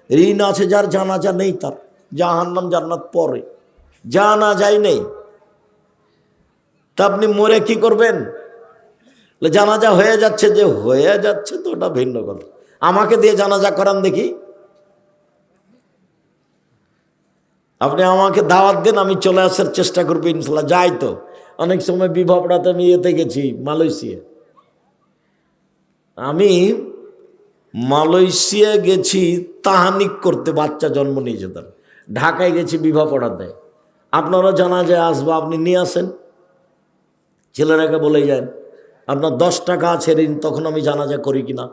ঋণ আছে যার, জানাজা নেই তার, জাহান্নাম জান্নাত পরে, জানাজাই নেই। তা আপনি মরে কি করবেন? জানাজা হয়ে যাচ্ছে, যে হয়ে যাচ্ছে তো ওটা ভিন্ন কথা। আমাকে দিয়ে জানাজা করান দেখি। আপনি আমাকে দাওয়াত দেন, আমি চলে আসার চেষ্টা করবো ইনশাল্লাহ। যাই তো অনেক সময় বিবাহটাতে আমি এতে গেছি মালয়েশিয়া। আমি মালয়েশিয়া গেছি তাহানিক করতে, বাচ্চা জন্ম নিয়েছে তার। ঢাকায় গেছি বিবাহ পড়াতে। আপনারা জানা যায় আসবো, আপনি নিয়ে আসেন, ছেলেরাকে বলে যান আপনার 10 টাকা আছে ঋণ, তখন আমি জানাজা করি কিনা।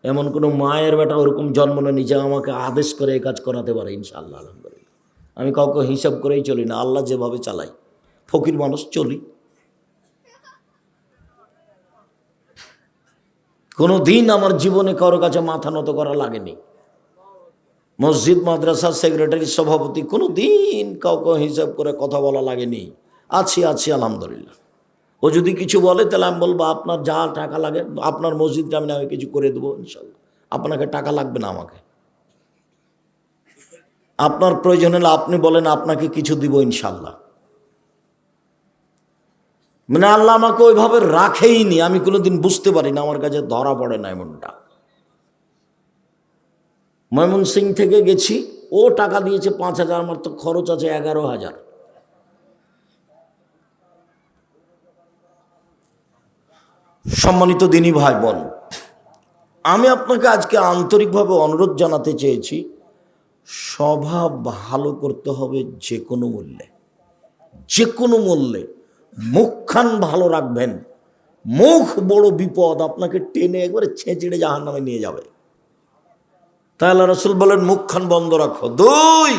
এমন কোনো মায়ের বেটা ওরকম জন্ম নিজে আমাকে আদেশ করে এই কাজ করাতে পারে ইনশাআল্লাহ। আলহামদুলিল্লাহ আমি কাউকে হিসাব করেই চলি না, আল্লাহ যেভাবে চালাই, ফকির মানুষ চলি। কোনো দিন আমার জীবনে কারো কাছে মাথা নত করা লাগেনি। মসজিদ মাদ্রাসার সেক্রেটারি সভাপতি, কোনো দিন কাউকে হিসাব করে কথা বলা লাগেনি। আছি আলহামদুলিল্লাহ। ও যদি কিছু বলে তাহলে আমি বলবো আপনার যা টাকা লাগে, আপনার মসজিদটা আমি কিছু করে দেবো ইনশাল্লাহ, আপনাকে টাকা লাগবে না আমাকে। আপনার প্রয়োজন হলে আপনি বলেন, আপনাকে কিছু দিব ইনশাল্লাহ। মানে আল্লাহ আমাকে ওইভাবে রাখেইনি, আমি কোনোদিন বুঝতে পারি না, আমার কাছে ধরা পড়ে না এমনটা। ময়মনসিং থেকে গেছি, ও টাকা দিয়েছে 5,000, আমার তো খরচ আছে 11,000। সম্মানিত দিনী ভাই বোন, আমি আপনাকে আজকে আন্তরিকভাবে অনুরোধ জানাতে চেয়েছি, স্বভাব ভালো করতে হবে যে কোনো মূল্যে, যে কোনো মূল্যে। মুখখান ভালো রাখবেন, মুখ বড় বিপদ, আপনাকে টেনে একবারে ছেঁচড়ে জাহান্নামে নিয়ে যাবে। তাই আল্লাহ রাসূল বলেন মুখখান বন্ধ রাখো। 2,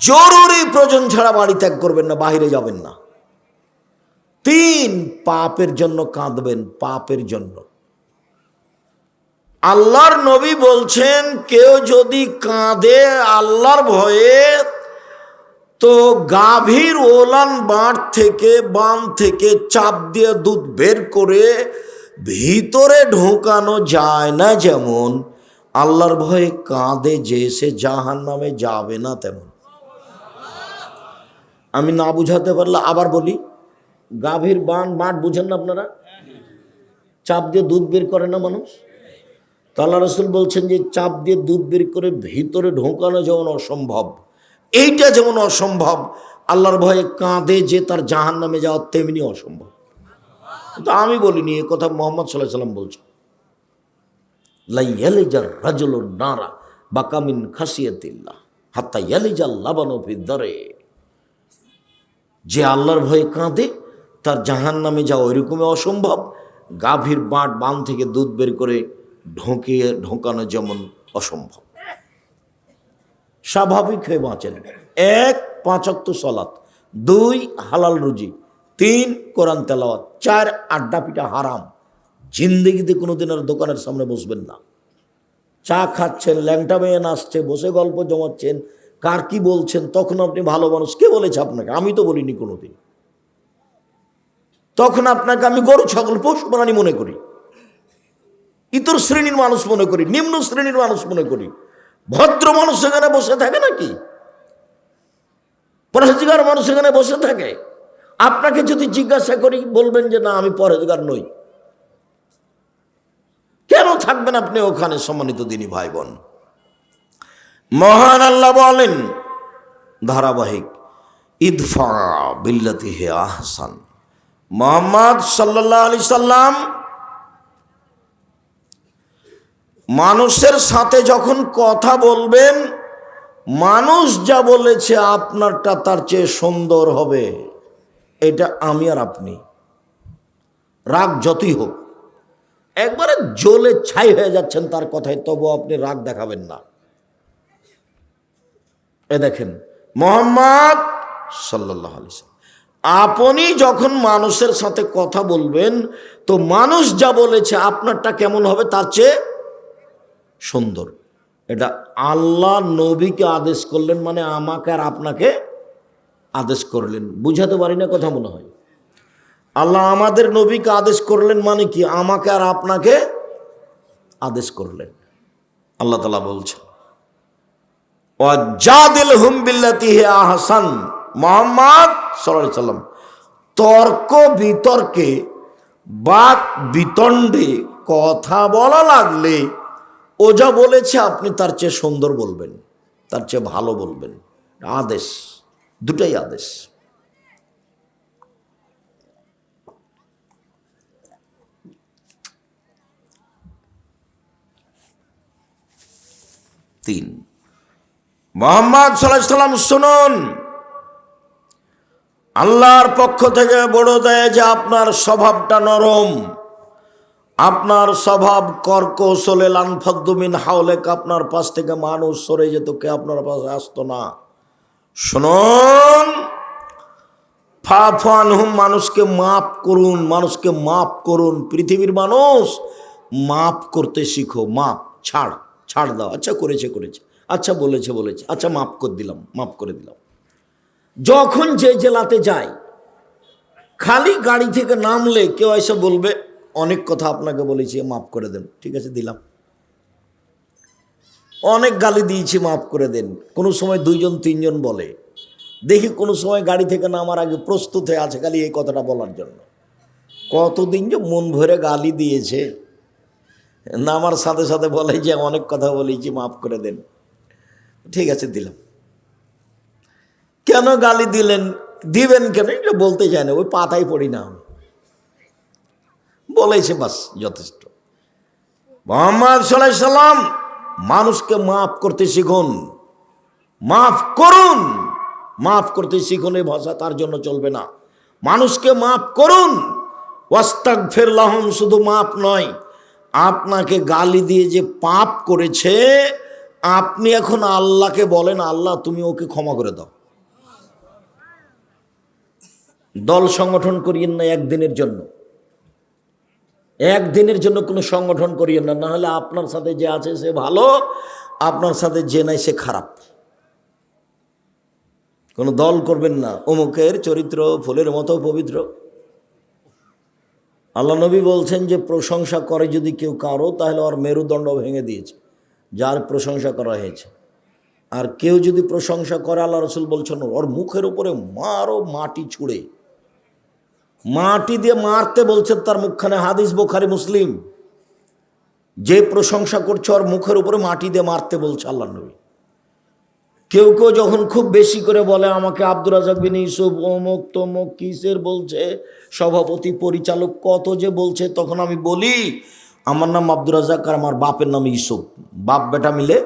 জরুরি প্রয়োজন ছাড়া বাড়ি ত্যাগ করবেন না, বাহিরে যাবেন না। 3, পাপের জন্য কাঁদবেন, পাপের জন্য। আল্লাহর নবী বলছেন কেউ যদি কাঁদে আল্লাহর ভয়ে, তো গাভীর ওলান বাঁট থেকে, বান থেকে চাপ দিয়ে দুধ বের করে ভিতরে ঢোকানো যায় না, যেমন আল্লাহর ভয়ে কাঁদে যে সে জাহান্নামে যাবে না তেমন। আমি না বুঝাতে পারলে আবার বলি, গাভীর বাঁট বুঝেন না আপনারা? চাপ দিয়ে দুধ বের করে না মানুষ। তো আল্লাহ রাসূল বলছেন যে চাপ দিয়ে দুধ বের করে ভিতরে ঢোকানো যেমন অসম্ভব, এইটা যেমন অসম্ভব, আল্লাহর ভয়ে কাঁদে যে তার জাহান্নামে যাওয়া তেমনি অসম্ভব। কিন্তু আমি বলিনি, এ কথা মুহাম্মদ সাল্লাল্লাহু আলাইহি ওয়াসাল্লাম বলছেন। লা ইয়ালিজার রাজুলুন নারা বাকা মিন খাসিয়াতিল্লাহ হাত্তা ইয়ালিজাল লাবানু ফিদ দারে। যে আল্লাহর ভয়ে কাঁদে তার জাহান্নামে যাওয়া ওইরকমই অসম্ভব, গাভীর বান থেকে দুধ বের করে ঢোকানো যেমন অসম্ভব। স্বাভাবিক হয়ে বাঁচেন। 1, 5 ওয়াক্ত সালাত, 2, হালাল রুজি, 3, কোরআন তেলাওয়াত, 4, আড্ডা পিটা হারাম। জিন্দেগিতে কোনোদিন আর দোকানের সামনে বসবেন না। চা খাচ্ছেন, ল্যাংটা মেয়ে নাচছে, বসে গল্প জমাচ্ছেন, কার কি বলছেন, তখন আপনি ভালো মানুষ। কে বলেছে আপনাকে? আমি তো বলিনি কোনোদিন। তখন আপনাকে আমি গরু ছাগল পশু প্রাণী মনে করি, ইতর শ্রেণীর মানুষ মনে করি, নিম্ন শ্রেণীর মানুষ মনে করি। ভদ্র মানুষ এখানে বসে থাকে নাকি? পরহেজগার মানুষ এখানে বসে থাকে? আপনাকে যদি জিজ্ঞাসা করি বলবেন যে না আমি পরহেজগার নই। কেন থাকবেন আপনি ওখানে? সম্মানিত দিনী ভাই বোন, মহান আল্লাহ বলেন ধারাবাহিক, ইদফা বিল্লাতি হে আহসান। মুহাম্মদ সাল্লাল্লাহু আলাইহি সাল্লাম মানুষের সাথে যখন কথা বলবেন, মানুষ যা বলেছে আপনারটা তার চেয়ে সুন্দর হবে, এটা আমি আর আপনি। রাগ যতই হোক, একবারে জ্বলে ছাই হয়ে যাচ্ছেন তার কথায়, তবু আপনি রাগ দেখাবেন না। এ দেখেন মুহাম্মদ সাল্লাল্লাহু আলাইহি ওয়াসাল্লাম, আপনি যখন মানুষের সাথে কথা বলবেন, তো মানুষ যা বলেছে আপনারটা কেমন হবে তার চেয়ে সুন্দর। এটা আল্লাহ নবীকে আদেশ করলেন, মানে আমাকে আর আপনাকে আদেশ করলেন। বুঝাতে পারি না কথা মনে হয়? আল্লাহ আমাদের নবীকে আদেশ করলেন মানে কি? আমাকে আর আপনাকে আদেশ করলেন। আল্লাহ তাআলা বলছেন ওয়াজাদিলহুম বিল্লাতি হিয়া আহসান। মুহাম্মদ সাল্লাল্লাহু আলাইহি সাল্লাম তর্ক বিতর্কে, বাক বিতণ্ডে কথা বলা লাগলে ও যা বলেছে আপনি তার চেয়ে সুন্দর বলবেন, তার চেয়ে ভালো বলবেন। আদেশ, দুটাই আদেশ। তিন, মুহাম্মদ সাল্লাল্লাহু আলাইহি সাল্লাম শুনুন, আল্লাহর পক্ষ থেকে বড় দেয় যে আপনার স্বভাবটা নরম, আপনার স্বভাব কর্কশলে লানফাদ্দু মিন হাওলেক, আপনার পাশ থেকে মানুষ সরে যেত, কে আপনার পাশে আসতো না। শুনুন, ফাফু আনহুম, মানুষকে মাফ করুন, মানুষকে মাফ করুন। পৃথিবীর মানুষ মাফ করতে শিখো। মাফ, ছাড়, ছাড় দাও। আচ্ছা করেছে করেছে, আচ্ছা বলেছে বলেছে, আচ্ছা মাফ করে দিলাম, মাফ করে দিলাম। যখন যে জেলাতে যায়, খালি গাড়ি থেকে নামলে কেউ এসে বলবে অনেক কথা আপনাকে বলেছি, মাফ করে দেন। ঠিক আছে, দিলাম। অনেক গালি দিয়েছি, মাফ করে দেন। কোনো সময় দুইজন তিনজন বলে, দেখি কোনো সময় গাড়ি থেকে নামার আগে প্রস্তুত হয়ে আছে খালি এই কথাটা বলার জন্য। কতদিন যে মন ভরে গালি দিয়েছে, নামার সাথে সাথে বলে যে অনেক কথা বলেছি, মাফ করে দেন। ঠিক আছে, দিলাম। কেন গালি দিলেন, দিবেন কেন, এটা বলতে চায় না, ওই পাতায় পড়ি না, বলেছে বাস, যথেষ্ট। মুহাম্মদ সাল্লাল্লাহু আলাইহি সাল্লাম মানুষকে মাফ করতে শিখুন, মাফ করুন, মাফ করতে শিখুন। এই ভাষা তার জন্য চলবে না। মানুষকে মাফ করুন, ওয়াস্তাগফির লাহুম, শুধু মাফ নয়, আপনাকে গালি দিয়ে যে পাপ করেছে, আপনি এখন আল্লাহকে বলেন, আল্লাহ তুমি ওকে ক্ষমা করে দাও। দল সংগঠন করিয়েন না একদিনের জন্য, একদিনের জন্য কোনো সংগঠন করিয়েন না, না হলে আপনার সাথে যে আছে সে ভালো, আপনার সাথে যে নাই সে খারাপ। কোনো দল করবেন না, অমুকের চরিত্র ফুলের মতো পবিত্র। আল্লাহ নবী বলছেন যে প্রশংসা করে যদি কেউ কারো, তাহলে ওর মেরুদণ্ড ভেঙে দিয়েছে, যার প্রশংসা করা হয়েছে। আর কেউ যদি প্রশংসা করে, আল্লাহ রসুল বলছেন ওর মুখের উপরে মারো, মাটি ছুঁড়ে, মাটি দিয়ে মারতে বলছেন তার মুখখানে। হাদিস বুখারী মুসলিম। যে প্রশংসা করছে ওর মুখের উপরে মাটি দিয়ে মারতে বলছে আল্লাহ নবী। কেউ কেউ যখন খুব বেশি করে বলে আমাকে আব্দুর রাজ্জাক বিন ইউসুফ অমুক তমুক কিসের বলছে, সভাপতি পরিচালক কত যে বলছে, তখন আমি বলি আমার নাম আব্দুর রাজ্জাক আর আমার বাপের নাম ইউসুফ, বাপ বেটা মিলে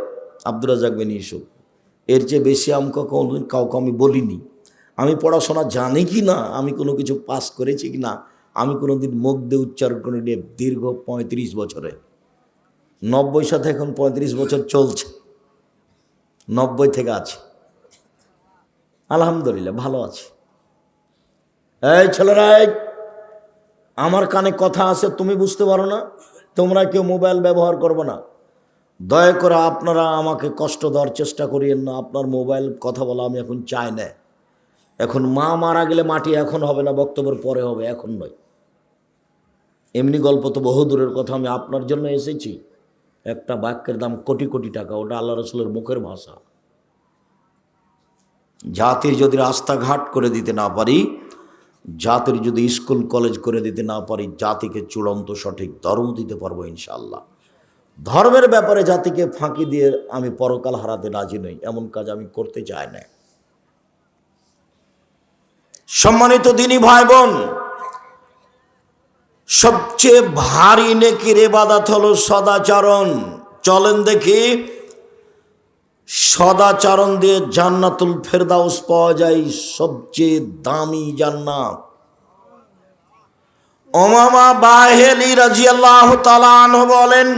আব্দুর রাজ্জাক বিন ইউসুফ। এর চেয়ে বেশি আমাকে কোনোদিন কাউকে আমি বলিনি। আমি পড়াশোনা জানি কি না, আমি কোনো কিছু পাস করেছি কি না, আমি কোনো দিন মুখ দিয়ে উচ্চারণ করে নিয়ে দীর্ঘ 35 বছরে, 90 সাথে এখন 35 বছর চলছে, 90 থেকে আছে, আলহামদুলিল্লাহ ভালো আছে। এই ছেলেরা, আমার কানে কথা আছে, তুমি বুঝতে পারো না, তোমরা কেউ মোবাইল ব্যবহার করবে না, দয়া করে আপনারা আমাকে কষ্ট দেওয়ার চেষ্টা করিয়েন না। আপনার মোবাইল কথা বলা আমি এখন চাই না। এখন মা মারা গেলে মাটি এখন হবে না, বক্তব্যের পরে হবে, এখন নয়। এমনি গল্প তো বহু দূরের কথা, আমি আপনার জন্য এসেছি। একটা বাক্যের দাম কোটি কোটি টাকা, ওটা আল্লাহ রসুলের মুখের ভাষা। জাতির যদি রাস্তাঘাট করে দিতে না পারি, জাতির যদি স্কুল কলেজ করে দিতে না পারি, জাতিকে চূড়ান্ত সঠিক ধর্ম দিতে পারবো ইনশাআল্লাহ। ধর্মের ব্যাপারে জাতিকে ফাঁকি দিয়ে আমি পরকাল হারাতে রাজি নই, এমন কাজ আমি করতে চাই না। সম্মানিত দিনী ভাই বোন, সবচেয়ে ভারী নেকির ইবাদত হলো সদাচরণ। চলেন দেখি সদাচরণ দিয়ে জান্নাতুল ফেরদাউস পাওয়া যায়, সবচেয়ে দামি জান্নাত। উমামা বাহিলি রাদিয়াল্লাহু তাআলা আনহু বলেন,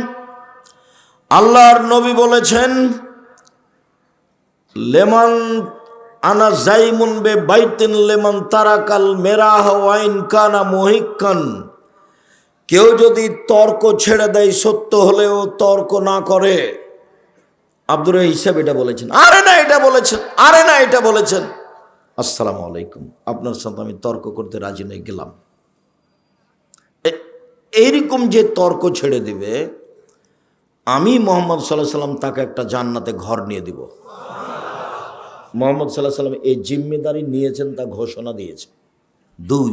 আল্লাহর নবী বলেছেন, লেমান আনা জাইমুন বে বাইতিন লেমান তারাকাল মেরাহ ওয়াইন কানা মুহিক্কান। কেউ যদি তর্ক ছেড়ে দেয়, সত্য হলেও তর্ক না করে। আব্দুর হিসাব এটা বলেছেন, আরে না এটা বলেছেন, আরে না এটা বলেছেন, আসসালামু আলাইকুম, আপনার সাথে আমি তর্ক করতে রাজি নই, গেলাম। এইরকম যে তর্ক ছেড়ে দিবে, আমি মুহাম্মদ সাল্লাল্লাহু আলাইহি সাল্লাম তাকে একটা জান্নাতে ঘর নিয়ে দিব। মুহাম্মদ সাল্লাল্লাহু আলাইহি ওয়াসাল্লাম এই জিম্মেদারি নিয়েছেন, তা ঘোষণা দিয়েছে। 2,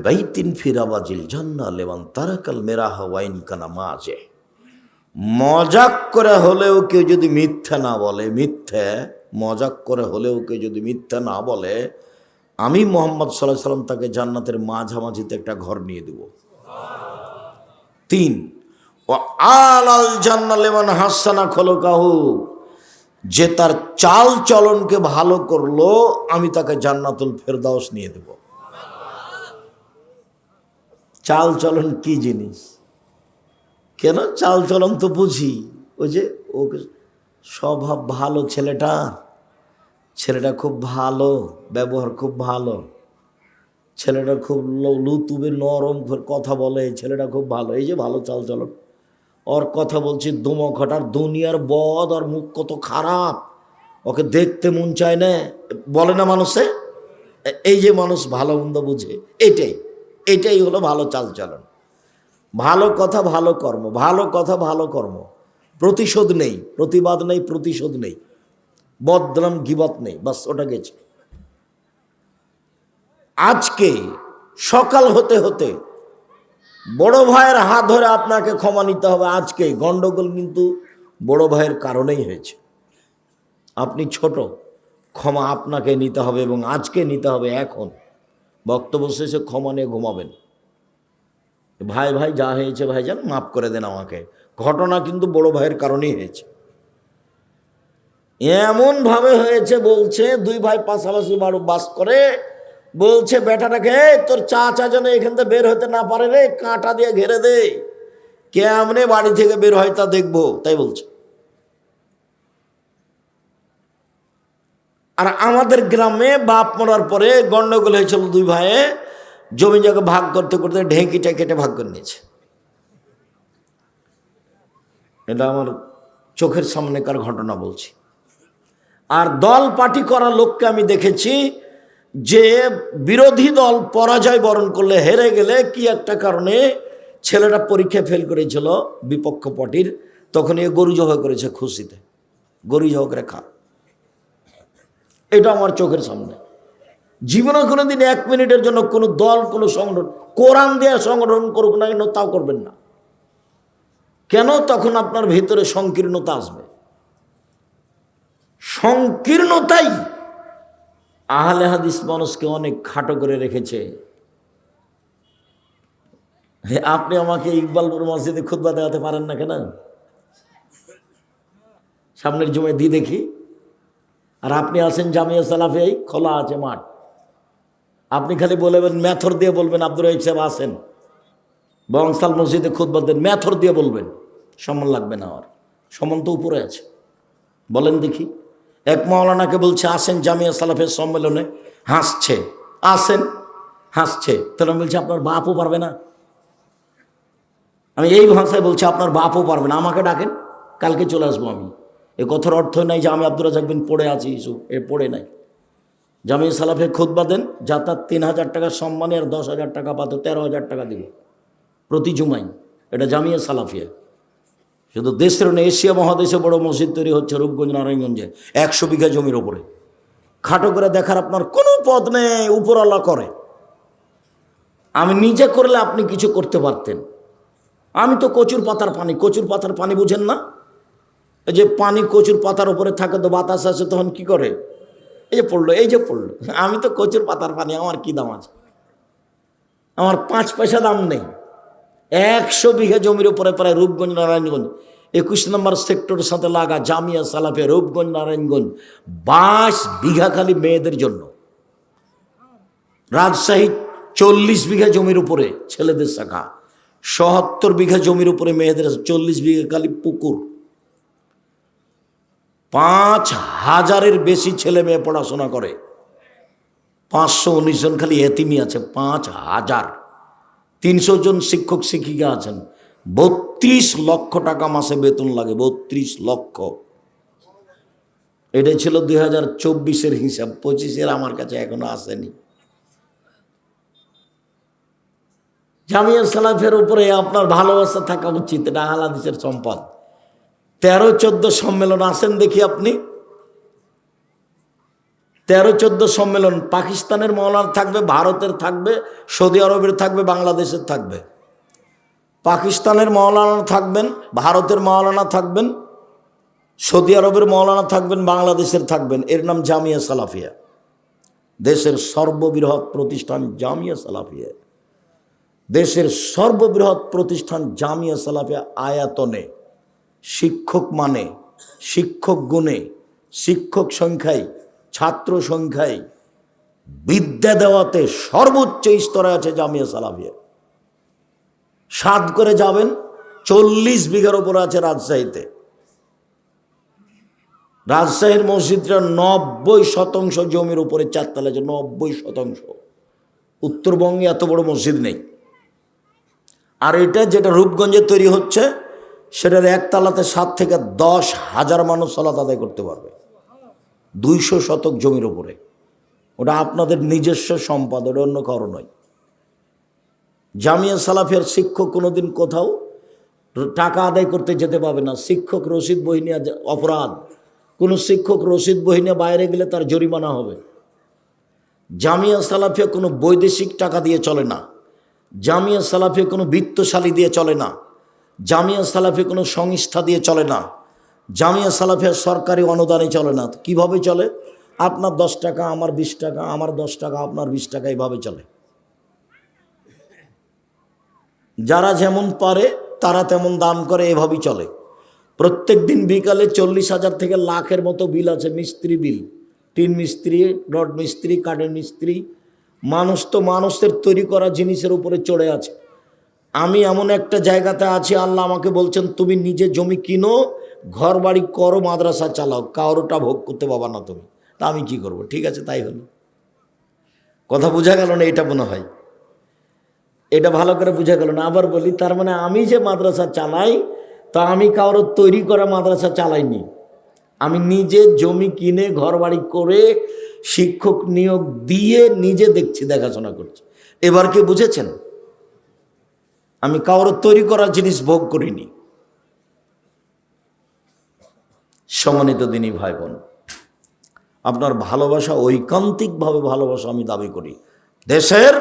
বাইতিন ফিরাবাজিল জান্নাহ লিমান তারাকাল মিরাহা ওয়াইন কানা মাযে। মজাক করে হলেও কেউ যদি মিথ্যা না বলে, মজাক করে হলেও কেউ যদি মিথ্যা না বলে, আমি মুহাম্মদ সাল্লাল্লাহু আলাইহি ওয়াসাল্লাম তাকে জান্নাতের মাঝামাঝিতে একটা ঘর নিয়ে দেব। 3, ও আলাল জান্নাহ লিমান হাসানা খুলুকাহু, যে তার চাল চলনকে ভালো করলো আমি তাকে জান্নাতুল ফেরদাউস নিয়ে দেব। চাল চলন কি জিনিস? কেন চাল চলন তো বুঝি, ওই যে ওকে স্বভাব ভালো, ছেলেটা খুব ভালো, ব্যবহার খুব ভালো, ছেলেটা খুব লুতুবে নরম কথা বলে, ছেলেটা খুব ভালো, এই যে ভালো চাল চলন। ওর কথা বলছি দুমখটার দুনিয়ার বদ, আর মুখ কত খারাপ, ওকে দেখতে মন চায় না, বলে না মানুষে। এই যে মানুষ ভালো মন্দ বুঝে, এটাই হলো ভালো চাল চলন। ভালো কথা ভালো কর্ম, ভালো কথা ভালো কর্ম, প্রতিশোধ নেই, প্রতিবাদ নেই, প্রতিশোধ নেই, বদনাম গিবত নেই, বাস ওটা গেছে। আজকে সকাল হতে হতে বড় ভাইয়ের হাত ধরে আপনাকে ক্ষমা নিতে হবে। আজকে গন্ডগোল কিন্তু বড় ভাইয়ের কারণেই হয়েছে। আপনি ছোট, ক্ষমা আপনাকে নিতে হবে, এবং আজকে নিতে হবে। এখন বক্তব্য শেষে ক্ষমা নিয়ে ঘুমাবেন। ভাই যা হয়েছে ভাইজান মাফ করে দেন আমাকে। ঘটনা কিন্তু বড় ভাইয়ের কারণেই হয়েছে। এমনভাবে হয়েছে, বলছে 2 ভাই পাশাপাশি বাস করে, বলছে বেটাটাকে তোর চাচা যেন এখান থেকে বের হতে না পারে রে, কাঁটা দিয়ে ঘেরে দে, কেমনে বাড়ি থেকে বের হয় তা দেখবো, তাই বলছে। আর আমাদের গ্রামে বাপ মরার পরে গন্ডগোল হয়েছিল, 2 ভাইয়ে জমি জায়গা ভাগ করতে করতে ঢেঁকিটা কেটে ভাগ করে নিয়েছে। এটা আমার চোখের সামনেকার ঘটনা বলছি। আর দল পার্টি করা লোককে আমি দেখেছি যে বিরোধী দল পরাজয় বরণ করলে, হেরে গেলে কি একটা কারণে ছেলেটা পরীক্ষা ফেল করেছিল বিপক্ষ পার্টির, তখন এ গরু জবাই করেছে খুশিতে, গরু জবাই করে খা। এটা আমার চোখের সামনে। জীবনে কোনোদিন 1 মিনিটের জন্য কোনো দল, কোনো সংগঠন, কোরআন দিয়ে সংগঠন করুক না কেন, তাও করবেন না। কেন? তখন আপনার ভিতরে সংকীর্ণতা আসবে। সংকীর্ণতাই আহলে হাদিস মানুষকে অনেক খাটো করে রেখেছে। আপনি আমাকে ইকবালপুর মসজিদে খুতবা দেওয়াতে পারেন না কেন? সামনের জুমায় দিয়ে দেখি। আর আপনি আছেন জামিয়া সালাফে, খোলা আছে মাঠ, আপনি খালি বলবেন, মেথর দিয়ে বলবেন আব্দুর রহিম সাহেব আসেন বংশাল মসজিদে খুতবা দেন, মেথর দিয়ে বলবেন, সম্মান লাগবে না। আর সম্মান তো উপরে আছে। বলেন দেখি, এক মাওলানাকে বলছে আসেন জামিয়া সালাফের সম্মেলনে, হাসছে, আসেন, হাসছে, তাহলে বলছে আপনার বাপও পারবে না। আমি এই ভাষায় বলছি আপনার বাপও পারবে না, আমাকে ডাকেন, কালকে চলে আসবো আমি। এ কথার অর্থ নাই যে আমি আব্দুর রাজ্জাক বিন পড়ে আছি, ইস্যু এ পড়ে নাই। জামিয়া সালাফে খুতবা দেন, যাতায়াত 3,000 টাকা সম্মানে, আর 10,000 টাকা পাতো, 13,000 টাকা দিব প্রতি জুমাই। এটা জামিয়া সালাফিয়া। শুধু দেশের না, এশিয়া মহাদেশে বড় মসজিদ তৈরি হচ্ছে রূপগঞ্জ, নারায়ণগঞ্জে, 100 বিঘা জমির ওপরে। খাটো করে দেখার আপনার কোনো পথ নেই, উপরওয়ালা করে। আমি নিজে করলে আপনি কিছু করতে পারতেন। আমি তো কচুর পাতার পানি বুঝেন না? এই যে পানি কচুর পাতার উপরে থাকে, তো বাতাস আসে, তখন কি করে? এই যে পড়লো। আমি তো কচুর পাতার পানি, আমার কি দাম আছে? আমার 5 পয়সা দাম নেই। 100 বিঘা জমির উপরে প্রায় রূপগঞ্জ, নারায়ণগঞ্জ, 21 নম্বর সেক্টরের সাথে লাগা জামিয়া সালাফে রূপগঞ্জ, নারায়ণগঞ্জ, 22 বিঘা খালি মেয়েদের জন্য। রাজশাহী 40 বিঘা জমির উপরে ছেলেদের শাখা, 77 বিঘা জমির উপরে মেয়েদের, 40 বিঘা খালি পুকুর। 5,000-এর বেশি ছেলে মেয়ে পড়াশোনা করে, 519 জন খালি এতিমি আছে, 5,000। 300 জন শিক্ষক শিক্ষিকা আছেন, 32 লক্ষ টাকা মাসে বেতন লাগে, 32 লক্ষ। এটা ছিল 2024-এর হিসাব, 25-এর আমার কাছে এখনো আসেনি। জামিয়া সালাফের উপরে আপনার ভালোবাসা থাকা উচিত, এটা আহলে হাদিসের সম্পদ। 13-14 সম্মেলন আসেন দেখি আপনি, 13-14 সম্মেলন, পাকিস্তানের মৌলানা থাকবে, ভারতের থাকবে, সৌদি আরবের থাকবে, বাংলাদেশের থাকবে। পাকিস্তানের মৌলানা থাকবেন, ভারতের মৌলানা থাকবেন, সৌদি আরবের মৌলানা থাকবেন, বাংলাদেশের থাকবেন। এর নাম জামিয়া সালাফিয়া। দেশের সর্ববৃহৎ প্রতিষ্ঠান জামিয়া সালাফিয়া। দেশের সর্ববৃহৎ প্রতিষ্ঠান জামিয়া সালাফিয়া। আয়াতনে, শিক্ষক মানে, শিক্ষক গুণে, শিক্ষক সংখ্যায়, ছাত্র সংখ্যায়, বিদ্যা দেওয়াতে সর্বোচ্চ স্তরে আছে জামিয়া সালাফিয়া। সাত করে যাবেন, 40 বিঘার উপরে আছে রাজশাহীতে। রাজশাহীর মসজিদটা 90% জমির উপরে চারতলা আছে, 90%। উত্তরবঙ্গে এত বড় মসজিদ নেই। আর এটা যেটা রূপগঞ্জে তৈরি হচ্ছে, সেটার একতলাতে 7 থেকে 10,000 মানুষ সালাত আদায় করতে পারবে, 200 শতক জমির উপরে। ওটা আপনাদের নিজস্ব সম্পদ, ওটা অন্য কারো নয়। জামিয়া সালাফিয়ার শিক্ষক কোনোদিন কোথাও টাকা আদায় করতে যেতে পাবে না। শিক্ষক রসিদ বই নিয়ে অপরাধ। কোনো শিক্ষক রসিদ বই নিয়ে বাইরে গেলে তার জরিমানা হবে। জামিয়া সালাফিয়া কোনো বৈদেশিক টাকা দিয়ে চলে না। জামিয়া সালাফিয়া কোনো বিত্তশালী দিয়ে চলে না। জামিয়া সালাফিয়া কোনো সংস্থা দিয়ে চলে না। জামিয়া সালাফিয়া সরকারি অনুদানে চলে না। কিভাবে চলে? আপনার 10 টাকা, আমার 20 টাকা, আমার 10 টাকা, আপনার 20 টাকা, এইভাবে চলে। যারা যেমন পারে তারা তেমন দান করে, এভাবেই চলে। প্রত্যেক দিন বিকালে 40,000 থেকে লাখের মতো বিল আছে, মিস্ত্রি বিল। টিন মিস্ত্রি, রড মিস্ত্রি, কাঠের মিস্ত্রি। মানুষ তো মানুষের তৈরি করা জিনিসের উপরে চড়ে আছে। আমি এমন একটা জায়গাতে আছি, আল্লাহ আমাকে বলছেন তুমি নিজে জমি কিনো, ঘর বাড়ি করো, মাদ্রাসা চালাও, কারোটা ভোগ করতে পাবা না তুমি। তা আমি কি করব? ঠিক আছে, তাই হলো। কথা বোঝা গেল না? এটা মনে হয় এটা ভালো করে বোঝা গেল না। আবার বলি, তার মানে আমি যে মাদ্রাসা চালাই, তা আমি কারোর তৈরি করা মাদ্রাসা চালাইনি। আমি নিজে জমি কিনে, ঘর বাড়ি করে, শিক্ষক নিয়োগ দিয়ে নিজে দেখছি, দেখাশোনা করছি। এবার কি বুঝেছেন? আমি কারোর তৈরি করা জিনিস ভোগ করিনি। সম্মানিত দিনী ভাই বোন, আপনার ভালোবাসা, ঐকান্তিকভাবে ভালোবাসা আমি দাবি করি। দেশের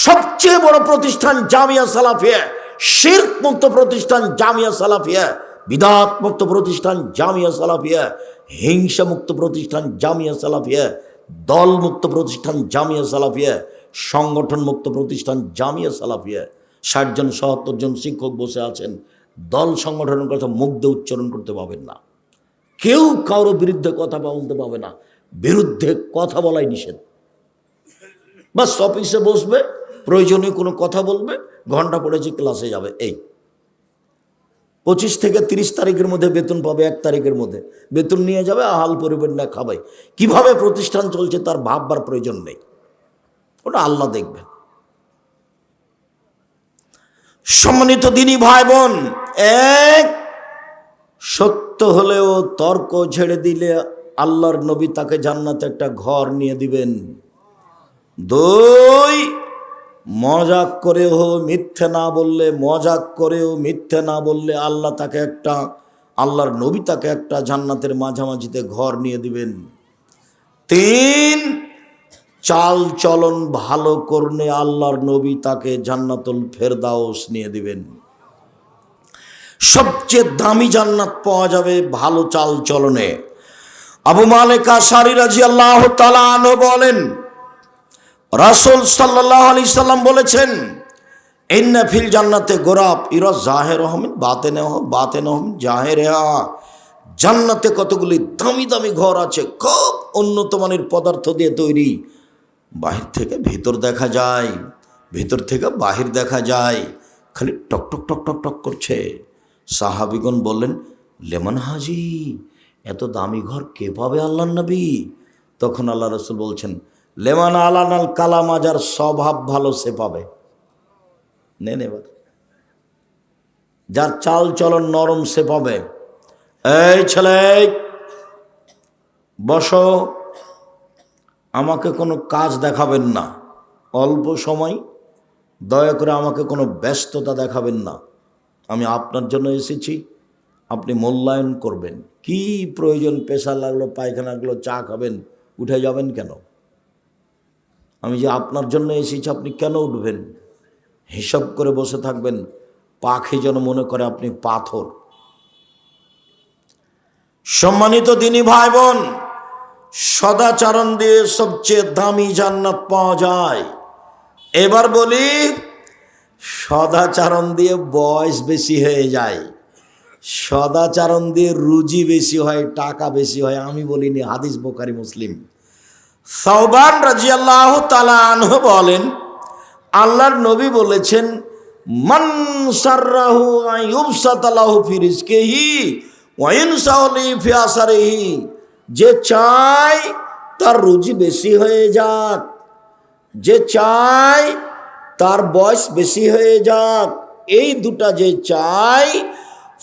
সবচেয়ে বড় প্রতিষ্ঠান জামিয়া সালাফিয়া, শিরক মুক্ত প্রতিষ্ঠান জামিয়া সালাফিয়া, বিদআত মুক্ত প্রতিষ্ঠান জামিয়া সালাফিয়া, হিংসা মুক্ত প্রতিষ্ঠান জামিয়া সালাফিয়া, দল মুক্ত প্রতিষ্ঠান জামিয়া সালাফিয়া, সংগঠন মুক্ত প্রতিষ্ঠান জামিয়া সালাফিয়া। 60 জন 70 জন শিক্ষক বসে আছেন। দল সংগঠনের কথা মুখ দিয়ে উচ্চারণ করতে পাবেন না। কেউ কারো বিরুদ্ধে কথা বলতে পাবে না। বিরুদ্ধে কথা বলাই নিষেধ। বাস অফিসে বসবে, প্রয়োজনীয় কোনো কথা বলবে, ঘন্টা পড়েছে, ক্লাসে যাবে। এই 25 থেকে 30 তারিখের মধ্যে বেতন পাবে, 1 তারিখের মধ্যে বেতন নিয়ে যাবে, আহাল পরিবার না খাবে। কিভাবে প্রতিষ্ঠান চলছে তার ভাববার প্রয়োজন নেই, ওটা আল্লাহ দেখবেন। সম্মানিত দিনী ভাই বোন, এক, সত্য হলেও তর্ক ছেড়ে দিলে আল্লাহর নবী তাকে জান্নাতে একটা ঘর নিয়ে দিবেন। 2, মজাক করেও মিথ্যে না বললে, মজাক করেও মিথ্যে না বললে আল্লাহর নবী তাকে একটা জান্নাতের মাঝামাঝিতে ঘর নিয়ে দিবেন। 3, চাল চলন ভালো করলে আল্লাহর নবী তাকে জান্নাতুল ফেরদাউস নিয়ে দিবেন। সবচেয়ে দামি জান্নাত পাওয়া যাবে ভালো চাল চলনে। আবু মালিক আশআরী রাদিয়াল্লাহু তাআলা আনহু বলেন, রাসূল সাল্লাল্লাহু আলাইহি সাল্লাম বলেছেন, ইন্না ফিল জান্নাতে গোরাব ইরা জাহিরুহুম বাতিনুহুম জাহিরুহা। জান্নাতে কতগুলি দামি দামি ঘর আছে, খুব উন্নত মানের পদার্থ দিয়ে তৈরি। বাহির থেকে ভিতর দেখা যায়, ভিতর থেকে বাহির দেখা যায়, খালি টক টক টক টক টক করছে। সাহাবীগণ বললেন, লেমন হাজি, এত দামি ঘর কে পাবে আল্লাহর নবী? তখন আল্লাহ রাসূল বলছেন, লেমান আলানাল কালামা, যার স্বভাব ভালো সে পাবে। নেন এবার, যার চাল চলন নরম সে পাবে। এই ছেলে, বসো, আমাকে কোনো কাজ দেখাবেন না, অল্প সময়, দয়া করে আমাকে কোনো ব্যস্ততা দেখাবেন না। আমি আপনার জন্য এসেছি, আপনি মূল্যায়ন করবেন। কি প্রয়োজন, পেশা লাগলো, পায়খানা লাগলো, চা খাবেন, উঠে যাবেন কেন? আমি যে আপনার জন্য এসেছি, আপনি কেন উঠবেন? হিসাব করে বসে থাকবেন, পাখি যেন মনে করে আপনি পাথর। সম্মানিত দিনী ভাই বোন, সদাচরণ দিয়ে সবচেয়ে দামি জান্নাত পাওয়া যায়। এবার বলি, সদাচরণ দিয়ে বয়স বেশি হয়ে যায়, সদাচরণ দিয়ে রুজি বেশি হয়, টাকা বেশি হয়। আমি বলিনি, হাদিস বুখারী মুসলিম। সাওবান রাদিয়াল্লাহু তাআলা আনহু বলেন, আল্লাহর নবী বলেছেন, মান সাররাহু আইয়ুবসাতা লাহু ফি রিজকিহি ওয়া ইনসাউলি ফি আসারিহি, যে চায় তার রুজি বেশি হয়ে যাক, যে চায় তার বয়স বেশি হয়ে যাক, এই দুটা যে চায়,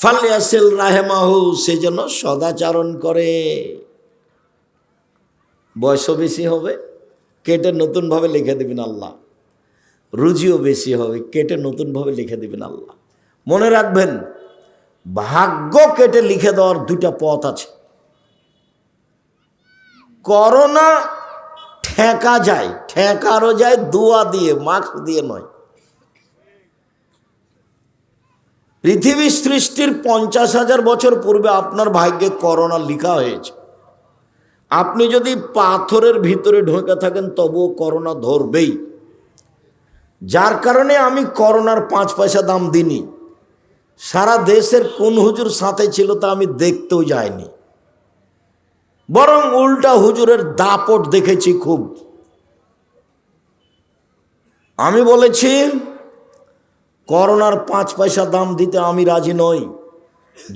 ফালিয়াসিল রাহেমাহু, সে যেন সদাচরণ করে। বয়সও বেশি হবে, কেটে নতুনভাবে লিখে দেবেন আল্লাহ। রুজিও বেশি হবে, কেটে নতুনভাবে লিখে দেবেন আল্লাহ। মনে রাখবেন, ভাগ্য কেটে লিখে দেওয়ার দুইটা পথ আছে। করোনা ঠেকা যায়, ঠেকারও যায় দোয়া দিয়ে, মাস্ক দিয়ে নয়। পৃথিবী সৃষ্টির 50,000 বছর পূর্বে আপনার ভাগ্যে করোনা লিখা হয়েছে। আপনি যদি পাথরের ভিতরে ঢোকে থাকেন তবুও করোনা ধরবেই। যার কারণে আমি করোনার 5 পয়সা দাম দিইনি। সারা দেশের কোন হুজুর সাথে ছিল তা আমি দেখতেও যাইনি, বরং উল্টা হুজুরের দাপট দেখেছি খুব। আমি বলেছি, করোনার 5 পয়সা দাম দিতে আমি রাজি নই।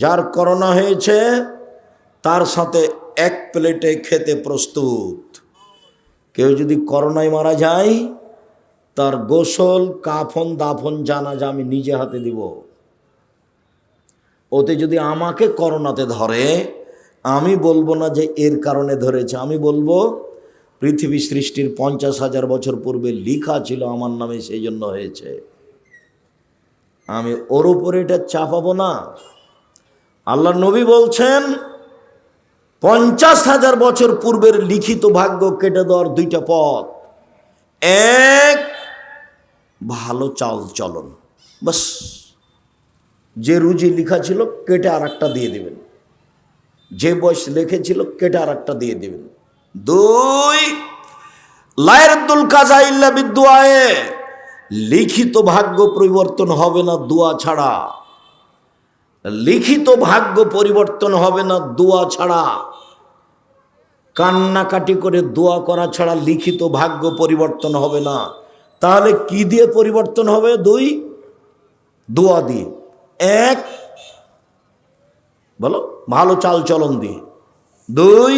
যার করোনা হয়েছে তার সাথে এক প্লেটে খেতে প্রস্তুত। কেউ যদি করোনায় মারা যায়, তার গোসল, কাফন, দাফন, জানাজা আমি নিজে হাতে দিব। ওতে যদি আমাকে করোনাতে ধরে, আমি বলবো না যে এর কারণে ধরেছে, আমি বলবো পৃথিবী সৃষ্টির 50,000 বছর পূর্বে লিখা ছিল আমার নামে, সেই জন্য হয়েছে। আমি ওর উপরে এটা চাপাবো না। আল্লাহ নবী বলছেন, 50,000 বছর পূর্বের লিখিত ভাগ্য কেটে দেওয়ার দুইটা পথ। এক, ভালো চাল চলন, বাস, যে রুজি লিখা ছিল কেটে আর একটা দিয়ে দিবেন, যে বয়স লিখেছিল কেটে আর একটা দিয়ে দিবেন। দুই, লায়ারদুল কাজা ইল্লা বিদুআয়ে, লিখিত ভাগ্য পরিবর্তন হবে না দোয়া ছাড়া। লিখিত ভাগ্য পরিবর্তন হবে না দোয়া ছাড়া। কান্নাকাটি করে দোয়া করা ছাড়া লিখিত ভাগ্য পরিবর্তন হবে না। তাহলে কি দিয়ে পরিবর্তন হবে? দুই, দোয়া দিয়ে। এক, বলো, ভালো চাল চলন দিয়ে। দুই,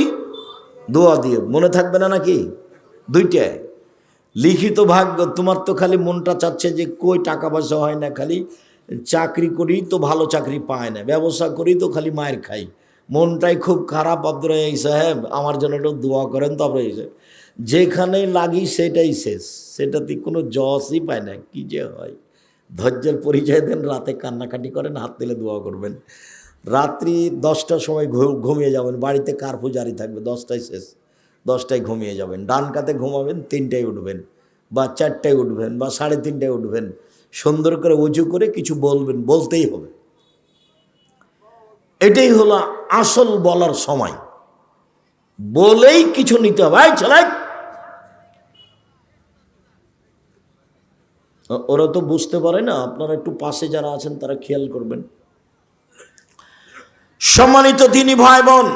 দোয়া দিয়ে। মনে থাকবে না নাকি? দুইটাই লিখিত ভাগ্য। তোমার তো খালি মনটা চাচ্ছে যে কই টাকা পয়সা হয় না, খালি চাকরি করি তো ভালো চাকরি পায় না, ব্যবসা করি তো খালি মায়ের খাই, মনটাই খুব খারাপ। আব্দুর রাহিম সাহেব আমার জন্য একটু দোয়া করেন। তারপরে যেখানে লাগি সেটাই শেষ, সেটাতে কোনো জসই পায় না। কি যে হয়, ধৈর্যের পরিচয় দেন, রাতে কান্নাকাটি করেন, হাত তুলে দোয়া করবেন। রাত্রি 10টার সময় ঘুমিয়ে যাবেন, বাড়িতে কার্ফু জারি থাকবে, 10টায় শেষ, 10টায় ঘুমিয়ে যাবেন। ডান কাতে ঘুমাবেন, 3টায় উঠবেন বা 4টায় উঠবেন বা 3:30টায় উঠবেন। সুন্দর করে উজু করে কিছু বলবেন, বলতেই হবে। এটাই হলো আসল বলার সময়, বলেই কিছু নিতে হবে। ছেলে, ওরা তো বুঝতে পারে না, আপনারা একটু পাশে যারা আছেন তারা খেয়াল করবেন। সম্মানিত দিনী ভাই বোন,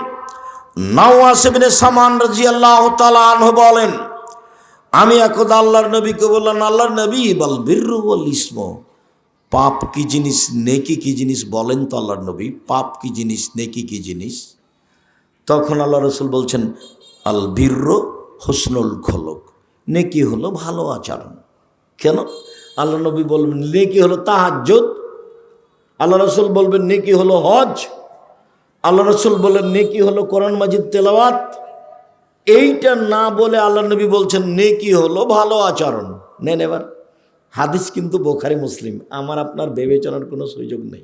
নাওয়াস ইবনে সামান রাদিয়াল্লাহু তাআলা আনহু বলেন, আমি একদা আল্লাহর নবীকে বললাম, আল্লাহর নবী, বল বিররু ওয়াল ইসমু, পাপ কি জিনিস, নেকি কি জিনিস বলেন তো আল্লাহর নবী, পাপ কি জিনিস, নেকি কি জিনিস? তখন আল্লাহ রসুল বলছেন, আল বিররু হুসনুল খুলুক, নেকি হলো ভালো আচরণ। কেন? আল্লাহ নবী বলবেন নেকি হলো তাহাজ্জুদ, আল্লাহ রসুল বলবেন নেকি হলো হজ, আল্লাহ রসুল বলেন নেকি হলো কোরআন মাজিদ তেলাওয়াত। এইটা না বলে আল্লাহ নবী বলছেন নেকি হলো ভালো আচরণ। নেন এবার, হাদিস কিন্তু বুখারী মুসলিম, আমার আপনার বিবেচনার কোনো সুযোগ নেই।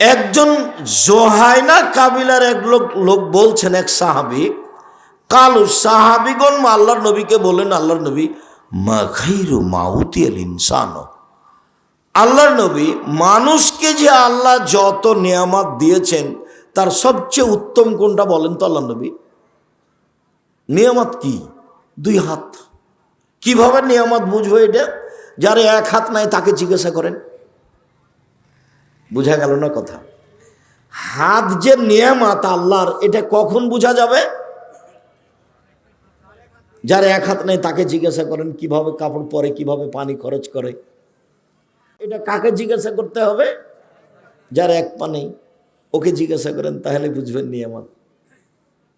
একজন জোহাইনা কাবিলার এক লোক বলছেন, এক সাহাবি, কালু সাহাবিগণ আল্লাহর নবীকে বলেন, আল্লাহর নবী, মা খাইরু মাউতি আল ইনসান, আল্লাহর নবী, মানুষকে যে আল্লাহ যত নিয়ামত দিয়েছেন তার সবচেয়ে উত্তম কোনটা বলেন তো আল্লাহর নবী? নিয়ামত কি? 2 হাত। কিভাবে নিয়ামত বুঝবো এটা? যার 1 হাত নাই তাকে জিজ্ঞাসা করেন। বুঝা গেল না কথা? হাত যে নিয়ামত আল্লাহর, এটা কখন বোঝা যাবে? যার 1 হাত নাই তাকে জিজ্ঞাসা করেন কিভাবে কাপড় পরে, কিভাবে পানি খরচ করে। এটা কাকে জিজ্ঞাসা করতে হবে? যার 1 পা নেই ওকে জিজ্ঞাসা করেন, তাহলে বুঝবেন নিয়ামত।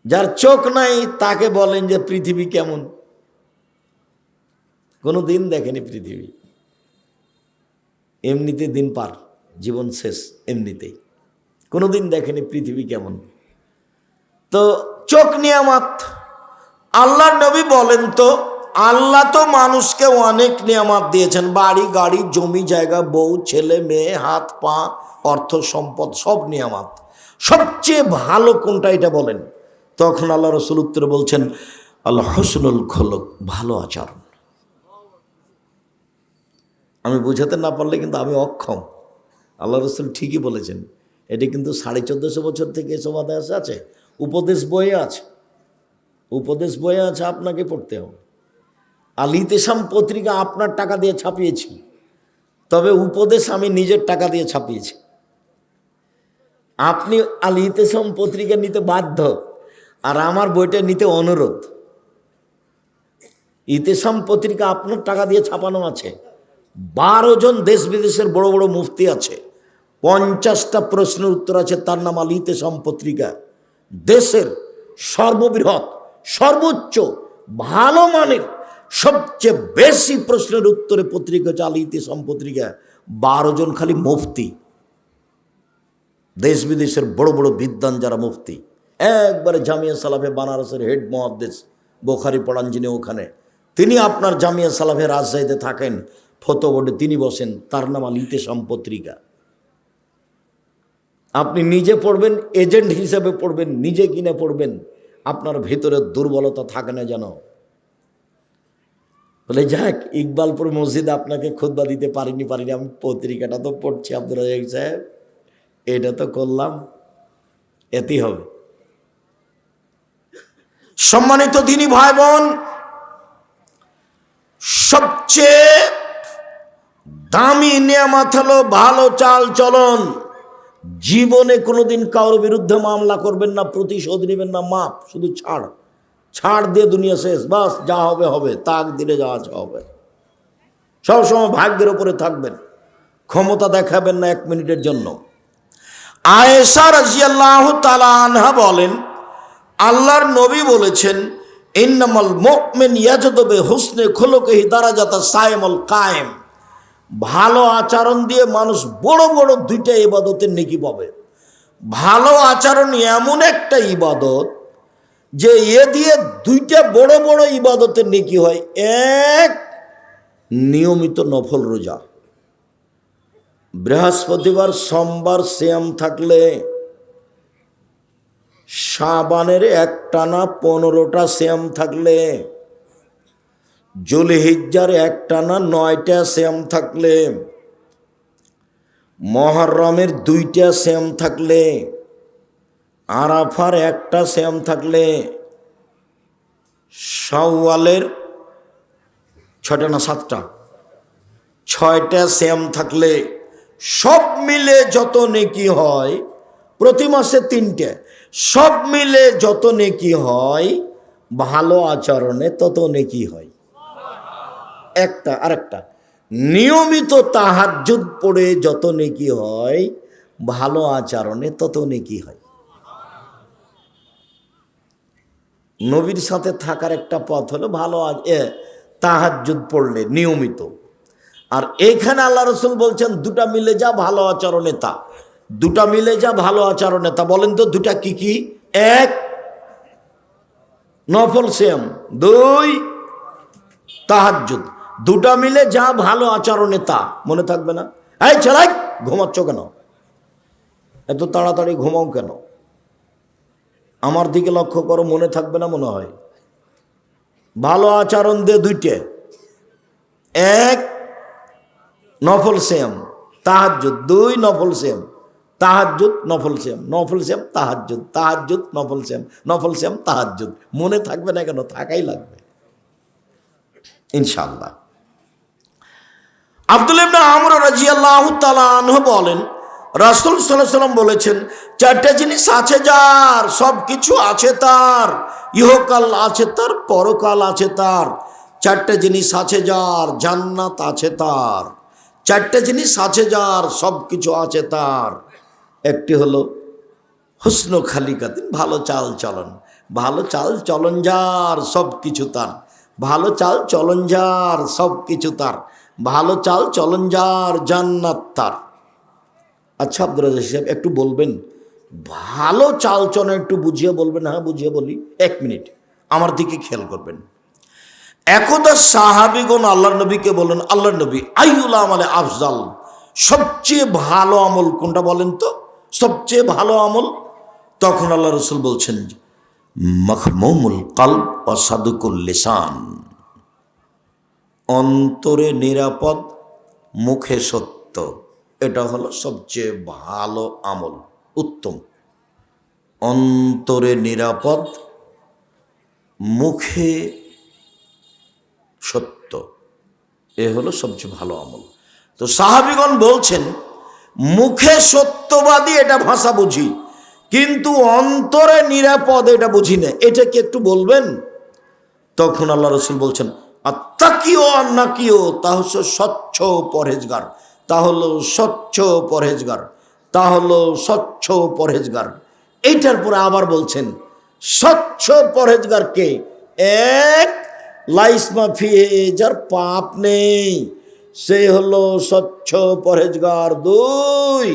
যার চোখ নাই তাকে বলেন যে পৃথিবী কেমন, কোনো দিন দেখেনি পৃথিবী, এমনিতে দিন পার, জীবন শেষ এমনিতেই, কোনো দিন দেখেনি পৃথিবী কেমন। তো চোখ নিয়ামত। আল্লাহর নবী বলেন, তো আল্লাহ তো মানুষকে অনেক নিয়ামত দিয়েছেন, বাড়ি গাড়ি জমি জায়গা বউ ছেলে মেয়ে হাত পা অর্থ সম্পদ সব নিয়ামত, সবচেয়ে ভালো কোনটা এটা বলেন। তখন আল্লাহ রসুল উত্তরে বলছেন, আল্লাহ হুসনুল খলক, ভালো আচরণ। আমি বুঝাতে না পারলে কিন্তু আমি অক্ষম। আল্লাহ রসুল ঠিকই বলেছেন। এটি কিন্তু 1450 বছর থেকে এসব আদেশ আছে, উপদেশ বইয়ে আছে, উপদেশ বইয়ে আছে, আপনাকে পড়তে হবে। আল ইতিসাম পত্রিকা আপনার টাকা দিয়ে ছাপিয়েছি, তবে উপদেশ আমি নিজের টাকা দিয়ে ছাপিয়েছি। আপনি আল ইতিসাম পত্রিকা নিতে বাধ্য, আর আমার বইটা নিতে অনুরোধ। ইতিসাম পত্রিকা আপনার টাকা দিয়ে ছাপানো আছে। 12 জন দেশ বিদেশের বড় বড় মুফতি আছে, 50টা প্রশ্নের উত্তর আছে, তার নাম আল ইতিসাম পত্রিকা। দেশের সর্ববৃহৎ, সর্বোচ্চ, ভালো মানের, সবচেয়ে বেশি প্রশ্নের উত্তরে পত্রিকা হচ্ছে আল ইতিসাম পত্রিকা। 12 জন খালি মুফতি, দেশ বিদেশের বড় বড় বিদ্বান যারা মুফতি, একবারে জামিয়া সালাফে বানারসের হেড মুহাদ্দিস, বুখারী পড়ান যিনি, ওখানে তিনি আপনার জামিয়া সালাফে রাজশাহীতে থাকেন, ফতোয়া বোর্ডে তিনি বসেন, তার নাম আল ইতিসাম পত্রিকা। আপনি নিজে পড়বেন, এজেন্ট হিসেবে পড়বেন, নিজে কিনে পড়বেন, আপনার ভেতরে দুর্বলতা থাকে না যেন। বলে যাক, ইকবালপুর মসজিদে আপনাকে খুতবা দিতে পারিনি, আমি পত্রিকাটা তো পড়ছি আব্দুর রাজ্জাক সাহেব, এটা তো করলাম, এতেই হবে। সম্মানিত দিনী ভাই বোন, সবচেয়ে দামি নিয়ামত হলো ভালো চাল চলন। জীবনে কোনোদিন কারোর বিরুদ্ধে মামলা করবেন না, প্রতিশোধ নেবেন না, মাপ, শুধু ছাড় দিয়ে দুনিয়া শেষ, বাস, যা হবে হবে, তাক দিলে যা আছে হবে। সবসময় ভাগ্যের উপরে থাকবেন, ক্ষমতা দেখাবেন না 1 মিনিটের জন্য। আয়েশা রাদিয়াল্লাহু তাআলা আনহা বলেন, আল্লাহর নবী বলেছেন, ইন্নামাল মুমিন ইয়াজদু বিহুসনি খুলুকিহি দারাজাতা সাইমুল কায়েম। ভালো আচরণ দিয়ে মানুষ বড় বড় 2টা ইবাদতের নেকি পাবে। ভালো আচরণ এমন একটা ইবাদত যে এ দিয়ে 2টা বড় বড় ইবাদতের নেকি হয়। এক, নিয়মিত নফল রোজা, বৃহস্পতিবার সোমবার সিয়াম থাকলে, শাবানের একটানা 15টা সিয়াম থাকলে, জুলহিজ্জার একটানা 9টা সিয়াম থাকলে, মুহররমের 2টা সিয়াম থাকলে, আরাফার 1টা সিয়াম থাকলে, শাওয়ালের 6টা না 7টা, 6টা সিয়াম থাকলে, সব মিলে যত নেকি হয়, প্রতি মাসে 3টে, সব মিলে যত নেকি হয়, ভালো আচরণে তত নেকি হয়। একটা আরেকটা, নিয়মিত তাহাজ্জুদ পড়ে যত নেকি হয়, ভালো আচরণে তত নেকি হয়। নবীর সাথে থাকার একটা পথ হলো ভালো তাহাজ্জুদ পড়লে নিয়মিত। আর এইখানে আল্লাহ রসুল বলছেন 2টা মিলে যা ভালো আচরণে তা, 2টা মিলে যা ভালো আচরণে তা। বলেন তো 2টা কি কি? 1, নফল সিয়াম, 2, তাহাজ্জুদ। 2টা মিলে যা ভালো আচরণে তা। মনে থাকবে না? এই ছেলে ঘুমাচ্ছ কেন? এত তাড়াতাড়ি ঘুমাও কেন? আমার দিকে লক্ষ্য করো, মনে থাকবে না মনে হয়। ভালো আচরণ দিয়ে দুইটে, এক নফল সিয়াম তাহাজ্জুদ, দুই নফল সিয়াম তাহাজ্জুদ নফল সিয়াম, নফল সিয়াম তাহাজ্জুদ, তাহাজ্জুদ নফল সিয়াম, নফল সিয়াম তাহাজ্জুদ। মনে থাকবে না কেন? থাকাই লাগবে ইনশাআল্লাহ। আব্দুল্লাহ ইবনে আমর রাদিয়াল্লাহু তাআলা আনহু বলেন, রাসূল সাল্লাল্লাহু আলাইহি ওয়াসাল্লাম বলেছেন, চারটা জিনিস আছে যার, সব কিছু আছে তার, ইহকাল আছে তার, পরকাল আছে তার। চারটা জিনিস আছে যার, জান্নাত আছে তার। চারটা জিনিস আছে যার, সব কিছু আছে তার। একটি হলো হুসনু খালিকাতিন, ভালো চাল চলন। ভালো চাল চলন যার, সব কিছু তার। ভালো চাল চলন যার, সব কিছু তার। ভালো চাল চলন যার, জান্নাত তার। আচ্ছা আব্দুর রাজ্জাক সাহেব একটু বলবেন, ভালো চাল চলন একটু বুঝিয়ে বলবেন? হ্যাঁ বুঝিয়ে বলি, 1 মিনিট আমার দিকে খেয়াল করবেন। একদা সাহাবীগণ আল্লাহর নবীকে বলেন, আল্লাহর নবী, আইয়ুল আমালে আফজাল, সবচেয়ে ভালো আমল কোনটা বলেন তো, সবচেয়ে ভালো আমল? তখন আল্লাহ রাসূল বলছেন, মাখমুমুল কলব ওয়া সাদুকুল লিসান, অন্তরে নিরাপদ, মুখে সত্য। এটা হলো সবচেয়ে ভালো আমল, উত্তম। অন্তরে নিরাপদ, মুখে সত্য, এ হলো সবচেয়ে ভালো আমল। তো সাহাবীগণ বলছেন, মুখে সত্যবাদী এটা ভাষা বুঝি, কিন্তু অন্তরে নিরাপদ এটা বুঝি না, এটা কি একটু বলবেন? তখন আল্লাহ রাসূল বলছেন, আত্তাকিও আন্নাকিও, তা হচ্ছে স্বচ্ছ পরহেজগার, তা হলো স্বচ্ছ পরহেজগার, তা হলো স্বচ্ছ পরহেজগার। এইটার পরে আবার বলছেন, স্বচ্ছ পরহেজগারকে, এক লাইস মাফিয়ে, যার পাপ নেই, সে হলো স্বচ্ছ পরহেজগার। দুই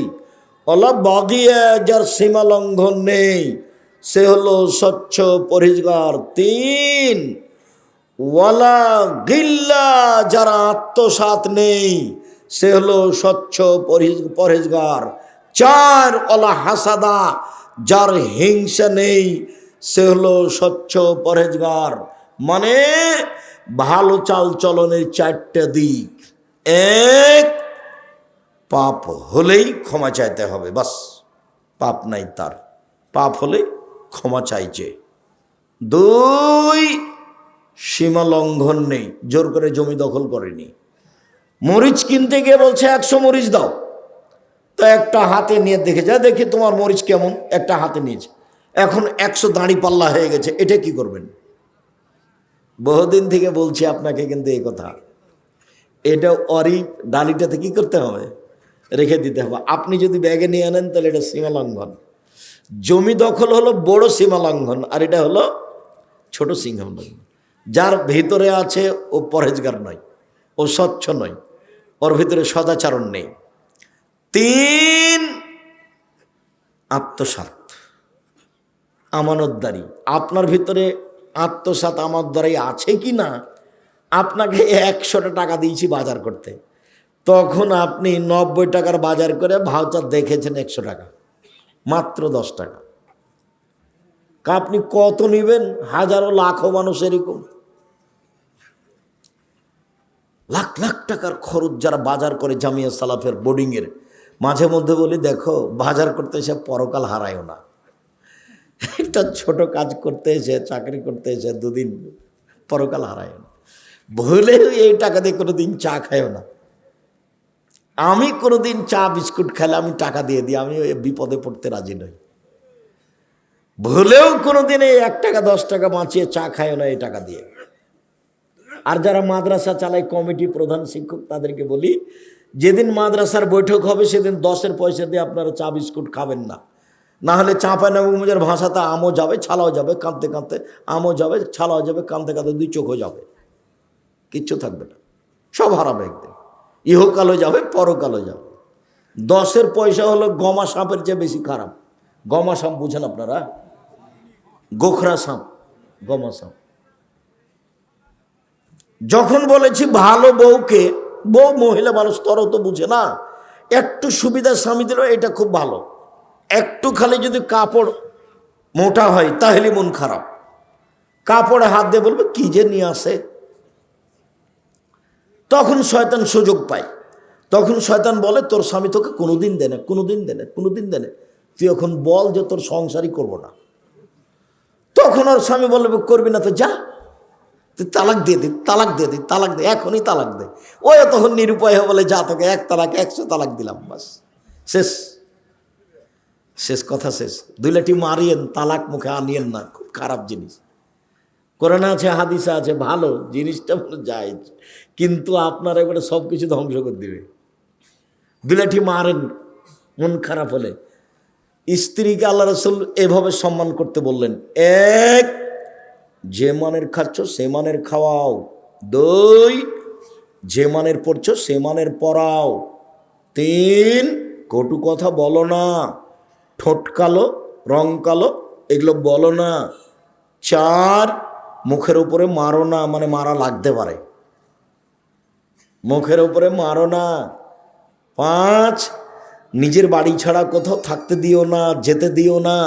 ওলা বাগিয়া, যার সীমা লঙ্ঘন নেই, সে হলো স্বচ্ছ পরহেজগার। তিন ওয়ালা গিল্লা, যারা আত্মসাৎ নেই, সে হলো স্বচ্ছ পরহেজগার। চার ওলা হাসাদা, যার হিংসা নেই, সে হলো স্বচ্ছ পরহেজগার। মানে ভালো চাল চলনের চারটা দিক। এক, পাপ হলেই ক্ষমা চাইতে হবে, বাস, পাপ নাই তার, পাপ হলে ক্ষমা চাইছে। দুই, সীমা লঙ্ঘন নেই, জোর করে জমি দখল করেনি। মরিচ কিনতে গিয়ে বলছে 100 মরিচ দাও, তো একটা হাতে নিয়ে দেখে যা, দেখি তোমার মরিচ কেমন, একটা হাতে নিয়েছে, এখন 100 দাঁড়ি পাল্লা হয়ে গেছে, এটা কি করবেন? বহুদিন থেকে বলছি আপনাকে, কিন্তু এই কথা, এটা অরি ডালিটাতে কি করতে হবে? রেখে দিতে হবে। আপনি যদি ব্যাগে নিয়ে আনেন তাহলে এটা সীমা লঙ্ঘন। জমি দখল হলো বড় সীমা লঙ্ঘন, আর এটা হলো ছোট সীমা লঙ্ঘন। যার ভিতরে আছে ও পরহেজগার নয়, ও স্বচ্ছ নয়, ওর ভিতরে সদাচরণ নেই। তিন, আত্মসাৎ, আমানতদারি। আপনার ভিতরে আত্মসাৎ আমানতদারি আছে কি না? আপনাকে 100টা টাকা দিয়েছি বাজার করতে, তখন আপনি 90 টাকার বাজার করে ভাউচার দেখেছেন 100 টাকা, মাত্র 10 টাকা। আপনি কত নেবেন? হাজারো লাখো মানুষ এরকম, লাখ লাখ টাকার খরচ যারা বাজার করে জামিয়া সালাফের বোর্ডিংয়ের। মাঝে মধ্যে বলি, দেখো বাজার করতে এসে পরকাল হারায়ও না। একটা ছোট কাজ করতে এসে, চাকরি করতে এসে 2 দিন পরকাল হারায়ও না। ভুলেও এই টাকা দিয়ে কোনোদিন চা খায়ও না। আমি কোনোদিন চা বিস্কুট খেলে আমি টাকা দিয়ে দিই, আমি বিপদে পড়তে রাজি নই। ভুলেও কোনোদিন এই 1 টাকা 10 টাকা বাঁচিয়ে চা খায়ও না এই টাকা দিয়ে। আর যারা মাদ্রাসা চালায়, কমিটি, প্রধান শিক্ষক, তাদেরকে বলি, যেদিন মাদ্রাসার বৈঠক হবে সেদিন 10-এর পয়সা দিয়ে আপনারা চা বিস্কুট খাবেন না, না হলে চাঁপাইনবাবগঞ্জের ভাষাতে আমও যাবে ছালাও যাবে, কাঁদতে কাঁদতে আমও যাবে ছালাও যাবে, কাঁদতে কাঁদতে 2 চোখও যাবে, কিচ্ছু থাকবে না, সব হারাবে একদিন। ইহকালও যাবে, পরকালও যাবে। 10-এর পয়সা হলো গমা সাপের চেয়ে বেশি খারাপ। গমা সাপ বুঝেন আপনারা? গোখরা সাপ, গমা সাপ। যখন বলেছি ভালো বউকে, বউ মহিলা মানুষ, তরও তো বুঝে না, একটু সুবিধা স্বামী দিল, এটা খুব ভালো। একটু খালি যদি কাপড় মোটা হয় তাহলে মন খারাপ, কাপড়ে হাত দিয়ে বলবে কি যে নিয়ে আসে, তখন শয়তান সুযোগ পায়। তখন শয়তান বলে তোর স্বামী তোকে কোনোদিন দেনে, কোনোদিন দেনে, কোনোদিন দেনে, তুই এখন বল যে তোর সংসারই করবো না। তখন ওর স্বামী বলবে করবি না তো যা, তুই তালাক দিয়ে দি, তালাক দিয়ে দি, তালাক দে, এখনই তালাক দে। ওই তখন নিরুপায় হয়ে বলে যা তোকে 1 তালাক 100 তালাক দিলাম, বাস শেষ, শেষ কথা শেষ। 2 লাঠি মারিয়েন, তালাক মুখে আনিয়েন না, খুব খারাপ জিনিস। কোরআনে আছে, হাদিসে আছে, ভালো জিনিসটা বলে যায়, কিন্তু আপনার এবারে সব কিছু ধ্বংস করে দিবে। 2 লাঠি মারেন মন খারাপ হলে। স্ত্রীকে আল্লাহ রাসূল এভাবে সম্মান করতে বললেন, 1 যে মানের খাচ্ছ সে মানের খাওয়াও, 2 যে মানের পড়ছ সে মানের পড়াও, 3 কটু কথা বলো না, ঠোঁট কালো রং কালো এগুলো বলো না, 4 মুখের উপরে মারো না, মানে মারা লাগতে পারে, মুখের উপরে মারো না, 5 নিজের বাড়ি ছাড়া কোথাও থাকতে দিও না, যেতে দিও না,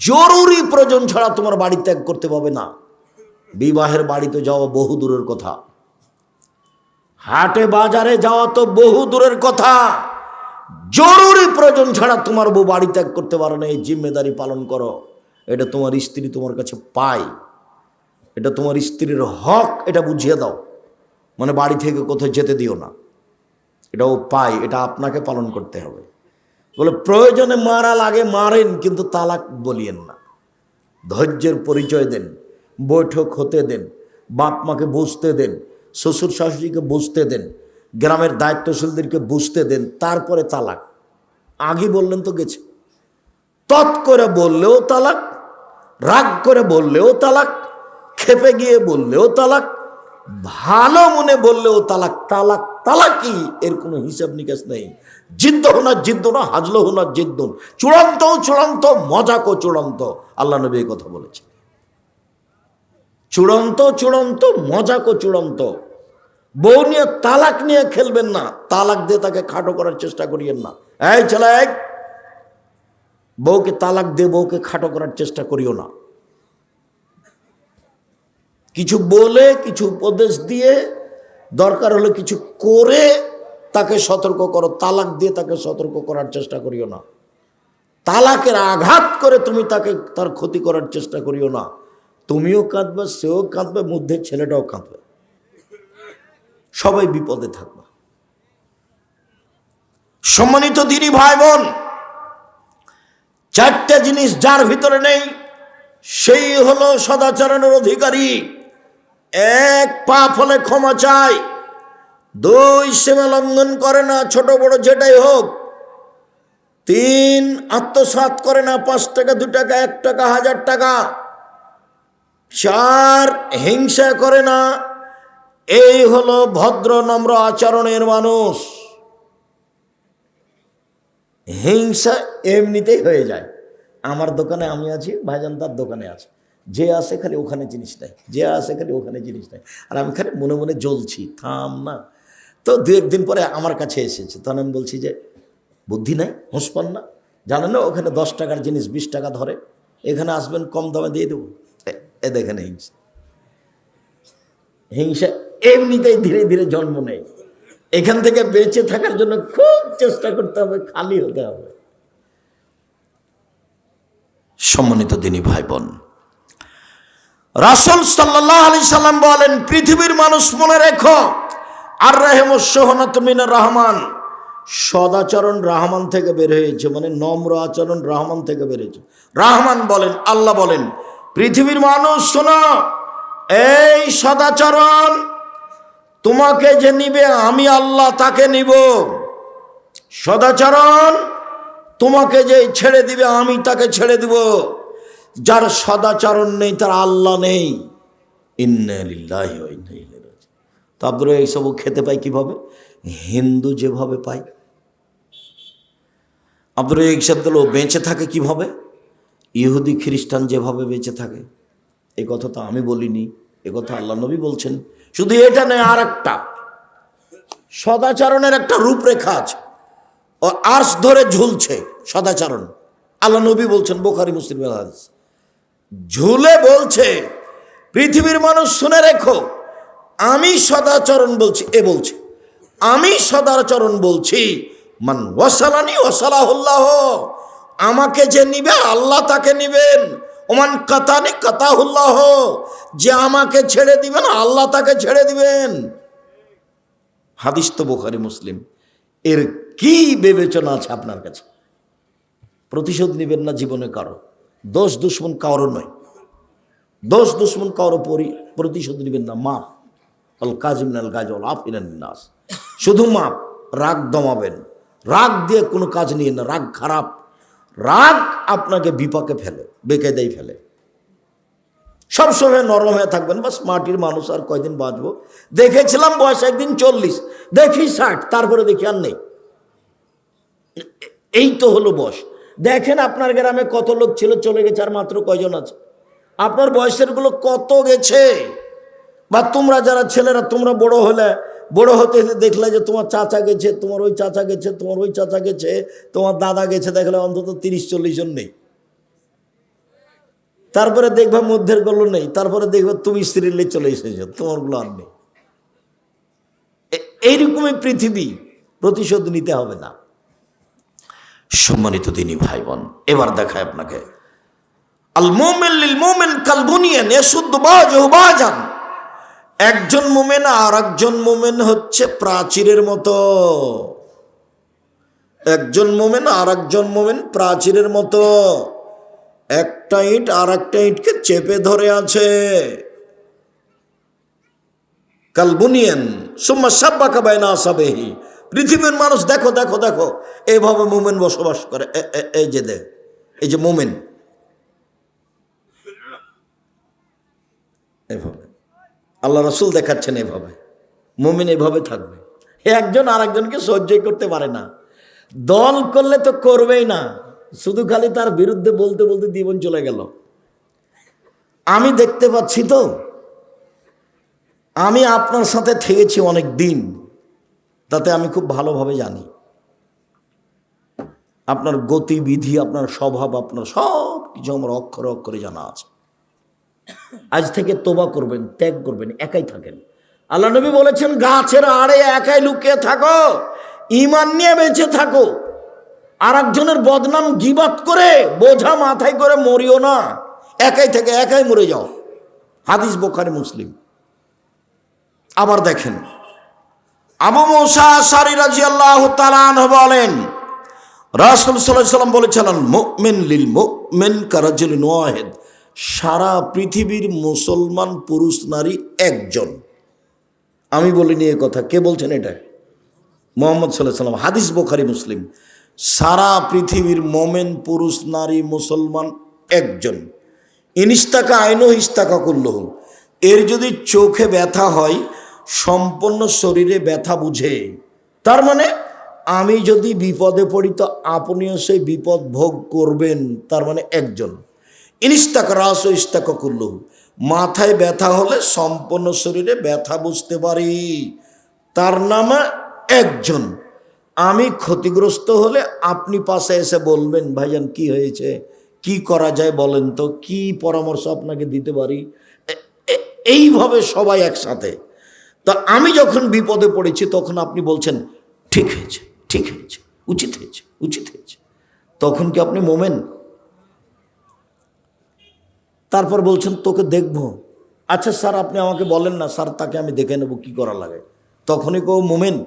জরুরি প্রয়োজন ছাড়া তোমার বাড়ি ত্যাগ করতে পাবে না। বিবাহের বাড়িতে যাওয়া বহু দূরের কথা, হাটে বাজারে যাওয়া তো বহু দূরের কথা, জরুরি প্রয়োজন ছাড়া তোমার বউ বাড়ি ত্যাগ করতে পারে না। এই জিম্মেদারি পালন করো, এটা তোমার স্ত্রী তোমার কাছে পায়, এটা তোমার স্ত্রীর হক, এটা বুঝিয়ে দাও। মানে বাড়ি থেকে কোথাও যেতে দিও না, এটাও পায়, এটা আপনাকে পালন করতে হবে। বলে প্রয়োজনে মারা লাগে মারেন, কিন্তু তালাক বলিয়েন না। ধৈর্যের পরিচয় দেন, বৈঠক হতে দেন, বাপ মাকে বুঝতে দেন, শ্বশুর শাশুড়িকে বুঝতে দেন, গ্রামের দায়িত্বশীলদেরকে বুঝতে দেন, তারপরে তালাক। আগে বললেন তো গেছে, তৎ করে বললেও তালাক, রাগ করে বললেও তালাক, খেপে গিয়ে বললেও তালাক, ভালো মনে বললেও তালাক। তালাক তালাকই, এর কোনো হিসাব নিকাশ নেই। জিদ্দ হোনা জিদ্দ না, হাজলো হোনা জিদ্দুন, চূড়ান্ত চূড়ান্ত, মজাকো চূড়ান্ত। আল্লাহ নবী এই কথা বলেছে, চূড়ান্ত চূড়ান্ত, মজাকো চূড়ান্ত। বউ নিয়ে তালাক নিয়ে খেলবেন না, তালাক দিয়ে তাকে খাটো করার চেষ্টা করিয়েন না। এই ছেলে, বউকে তালাক দিয়ে বউকে খাটো করার চেষ্টা করিও না। কিছু বলে, কিছু উপদেশ দিয়ে, দরকার হলে কিছু করে তাকে সতর্ক করো, তালাক দিয়ে তাকে সতর্ক করার চেষ্টা করিও না। তালাকের আঘাত করে তুমি তাকে তার ক্ষতি করার চেষ্টা করিও না। তুমিও কাঁদবে, সেও কাঁদবে, মধ্যে ছেলেটাও কাঁদবে, সবাই বিপদে থাকবে। সম্মানিত দিনী ভাই বোন, 4টে জিনিস যার ভিতরে নেই সেই হলো সদাচরণের অধিকারী। 1 পাপ হলে ক্ষমা চায়, 2 সীমা লঙ্ঘন করে না, ছোট বড় যেটাই হোক, 3 আত্মসাৎ করে না, 5 টাকা 2 টাকা 1 টাকা 1000 টাকা, 4 হিংসা করে না। এই হলো ভদ্র নম্র আচরণের মানুষ। হিংসা এমনিতেই হয়ে যায়। আমার দোকানে আমি আছি, ভাইজান তার দোকানে আছে, যে আসে খালি ওখানে জিনিস নেয়, যে আসে খালি ওখানে জিনিস নেয়, আর আমি খালি মনে মনে জ্বলছি, থাম না। তো 2-1 দিন পরে আমার কাছে এসেছে, তখন আমি বলছি যে বুদ্ধি নাই, হুঁশ পান না, জানেন না ওখানে 10 টাকার জিনিস 20 টাকা ধরে, এখানে আসবেন কম দামে দিয়ে দেবো। এ দেখেন হিংসা, হিংসা এমনিতেই ধীরে ধীরে জন্ম নেয়। এখান থেকে বেঁচে থাকার জন্য খুব চেষ্টা করতে হবে, খালি হতে হবে। সম্মানিত দিনী ভাই বোন, রাসূল সাল্লাল্লাহু আলাইহি সাল্লাম বলেন, পৃথিবীর মানুষ মনে রেখো, আর রাহমুস সোহনাত মিনার রহমান, সদাচরণ রহমান থেকে বের হয়েছে, মানে নম্র আচরণ রহমান থেকে বের হয়েছে। রহমান বলেন, আল্লাহ বলেন, পৃথিবীর মানুষ শোনো, এই সদাচরণ তোমাকে যে নিবে আমি আল্লাহ তাকে নিব, সদাচরণ তোমাকে যে ছেড়ে দিবে আমি তাকে ছেড়ে দিব। যার সদাচরণ নেই তার আল্লাহ নেই। ইন্না লিল্লাহি ওয়া ইন্না ইলাইহি রাজিউন। তো আপনারা এইসব খেতে পাই কিভাবে? হিন্দু যেভাবে পায়। আপনারা এই শব্দগুলো বেঁচে থাকে কিভাবে? ইহুদি খ্রিস্টান যেভাবে বেঁচে থাকে। এই কথা তো আমি বলিনি, এ কথা আল্লাহ নবী বলছেন। শুধু এটা নয়, আর একটা সদাচরণের একটা রূপরেখা আছে, ও আর্শ ধরে ঝুলছে সদাচরণ। আল্লাহ নবী বলছেন, বুখারী মুসলিমের হাদিস, ঝুলে বলছে পৃথিবীর মানুষ শুনে রেখো, আমি সদাচরণ বলছি, বলছে আমি সদাচরণ বলছি, মান ওয়াসালানি ওয়াসালাহুল্লাহ, আমাকে যে নিবে আল্লাহ তাকে নিবেন, ওমান কাতানি কাতাহুল্লাহ, যে আমাকে ছেড়ে দিবেন আল্লাহ তাকে ছেড়ে দিবেন। হাদিস তো বুখারী মুসলিম। এর কি বিবেচনা আছে আপনার কাছে? প্রতিশোধ নিবেন না জীবনে কারো, দোষ দুশ্মন কারো নয়, দোষ দুশ্মন কারো প্রতিশোধ নিবেন না। মাপ, আল কাজিমিনাল গায়জ ওয়াল আফিনান নাস, শুধু মাপ, রাগ দমাবেন, রাগ দিয়ে কোনো কাজ নিয়ে না, রাগ খারাপ, রাগ আপনাকে বিপাকে ফেলে, বেকায়দায় ফেলে। সবসময় নরম হয়ে থাকবেন, বাস মাটির মানুষ, আর কয়দিন বাঁচবো, দেখেছিলাম বয়স একদিন 40, দেখি 60, তারপরে দেখি আর নেই। এই তো হলো বয়স। দেখেন আপনার গ্রামে কত লোক ছিল, চলে গেছে, আর মাত্র কয়জন আছে? আপনার বয়সের গুলো কত গেছে? বা তোমরা যারা ছেলেরা, তোমরা বড় হতে দেখলে যে তোমার চাচা গেছে, তোমার ওই চাচা গেছে, তোমার ওই চাচা গেছে, তোমার দাদা গেছে, দেখলে অন্তত 30-40 জন নেই। তারপরে দেখবা মধ্যের গুলো নেই, তারপরে দেখবা তুমি স্ত্রীর লেগে চলে এসেছো, তোমার গুলো আর নেই। এইরকমই পৃথিবী, প্রতিশোধ নিতে হবে না। সম্মানিত দিনী ভাই বোন, এবার দেখায় আপনাকে, আল মুমিন লিল মুমিন কাল বুনিয়ান ইয়াসুদ্দু বাযুহু বাযান, একজন মুমিন আর একজন মুমিন হচ্ছে প্রাচীরের মতো, একজন মুমিন আর একজন মুমিন প্রাচীরের মতো, একটা ইট আর একটা ইটকে চেপে ধরে আছে। কাল বুনিয়ান সুম্মা শাব্বাকা বাইনা আসাবিহি, পৃথিবীর মানুষ দেখো দেখো দেখো, এইভাবে মুমিন বসবাস করে। এই যে দেখ, এই যে মুমিন, এভাবে আল্লাহ রাসূল দেখাচ্ছেন, এভাবে মুমিন এভাবে থাকবে। একজন আর একজনকে সহ্যই করতে পারে না, দল করলে তো করবেই না, শুধু খালি তার বিরুদ্ধে বলতে বলতে জীবন চলে গেল। আমি দেখতে পাচ্ছি তো, আমি আপনার সাথে থেকেছি অনেক দিন, তাতে আমি খুব ভালোভাবে জানি আপনার গতিবিধি, আপনার স্বভাব, আপনার সব কিছু আমার অক্ষরে অক্ষরে জানা আছে। আজ থেকে তোবা করবেন, ত্যাগ করবেন, একাই থাকেন। আল্লাহ নবী বলেছেন, গাছের আড়ে একাই লুকিয়ে থাকো, ঈমান নিয়ে বেঁচে থাকো, আর একজনের বদনাম গীবাত করে বোঝা মাথায় করে মরিও না, একাই থেকে একাই মরে যাও। হাদিস বুখারী মুসলিম। আবার দেখেন, আবু মুসা আশআরী রাদিয়াল্লাহু তাআলা আনহু বলেন, রাসূল সাল্লাল্লাহু আলাইহি ওয়াসাল্লাম বলেছিলেন, মুমিন লিল মুমিন কারাজুলিন ওয়াহিদ, সারা পৃথিবীর মুসলমান পুরুষ নারী একজন। আমি বলিনি এ কথা, কে বলছেন এটা? মুহাম্মদ সাল্লাল্লাহু আলাইহি ওয়াসাল্লাম। হাদিস বুখারী মুসলিম। সারা পৃথিবীর মোমেন পুরুষ নারী মুসলমান একজন। ইনিস্তাকা আইনো ইস্তাকা কুল্লুহু, এর যদি চোখে ব্যথা হয় সম্পূর্ণ শরীরে ব্যথা বুঝে। তার মানে আমি যদি বিপদে পড়ি তো আপনিও সেই বিপদ ভোগ করবেন, তার মানে একজন। ইনিস্তাকা রাস ও ইস্তাকা কুল্লুহু, মাথায় ব্যথা হলে সম্পূর্ণ শরীরে ব্যথা বুঝতে পারি, তার নামে একজন। আমি ক্ষতিগ্রস্ত হলে আপনি পাশে এসে বলবেন, ভাইজান কি হয়েছে, কি করা যায় বলেন তো, কি পরামর্শ আপনাকে দিতে পারি। এইভাবে সবাই একসাথে। তো আমি যখন বিপদে পড়েছি তখন আপনি বলছেন, ঠিক হয়েছে, ঠিক হয়েছে, উচিত হয়েছে, উচিত হয়েছে, তখন কি আপনি মোমেন? তারপর বলছেন, তোকে দেখবো। আচ্ছা স্যার, আপনি আমাকে বলেন না স্যার, তাকে আমি দেখে নেব কি করা লাগে, তখনই কেউ মোমেন?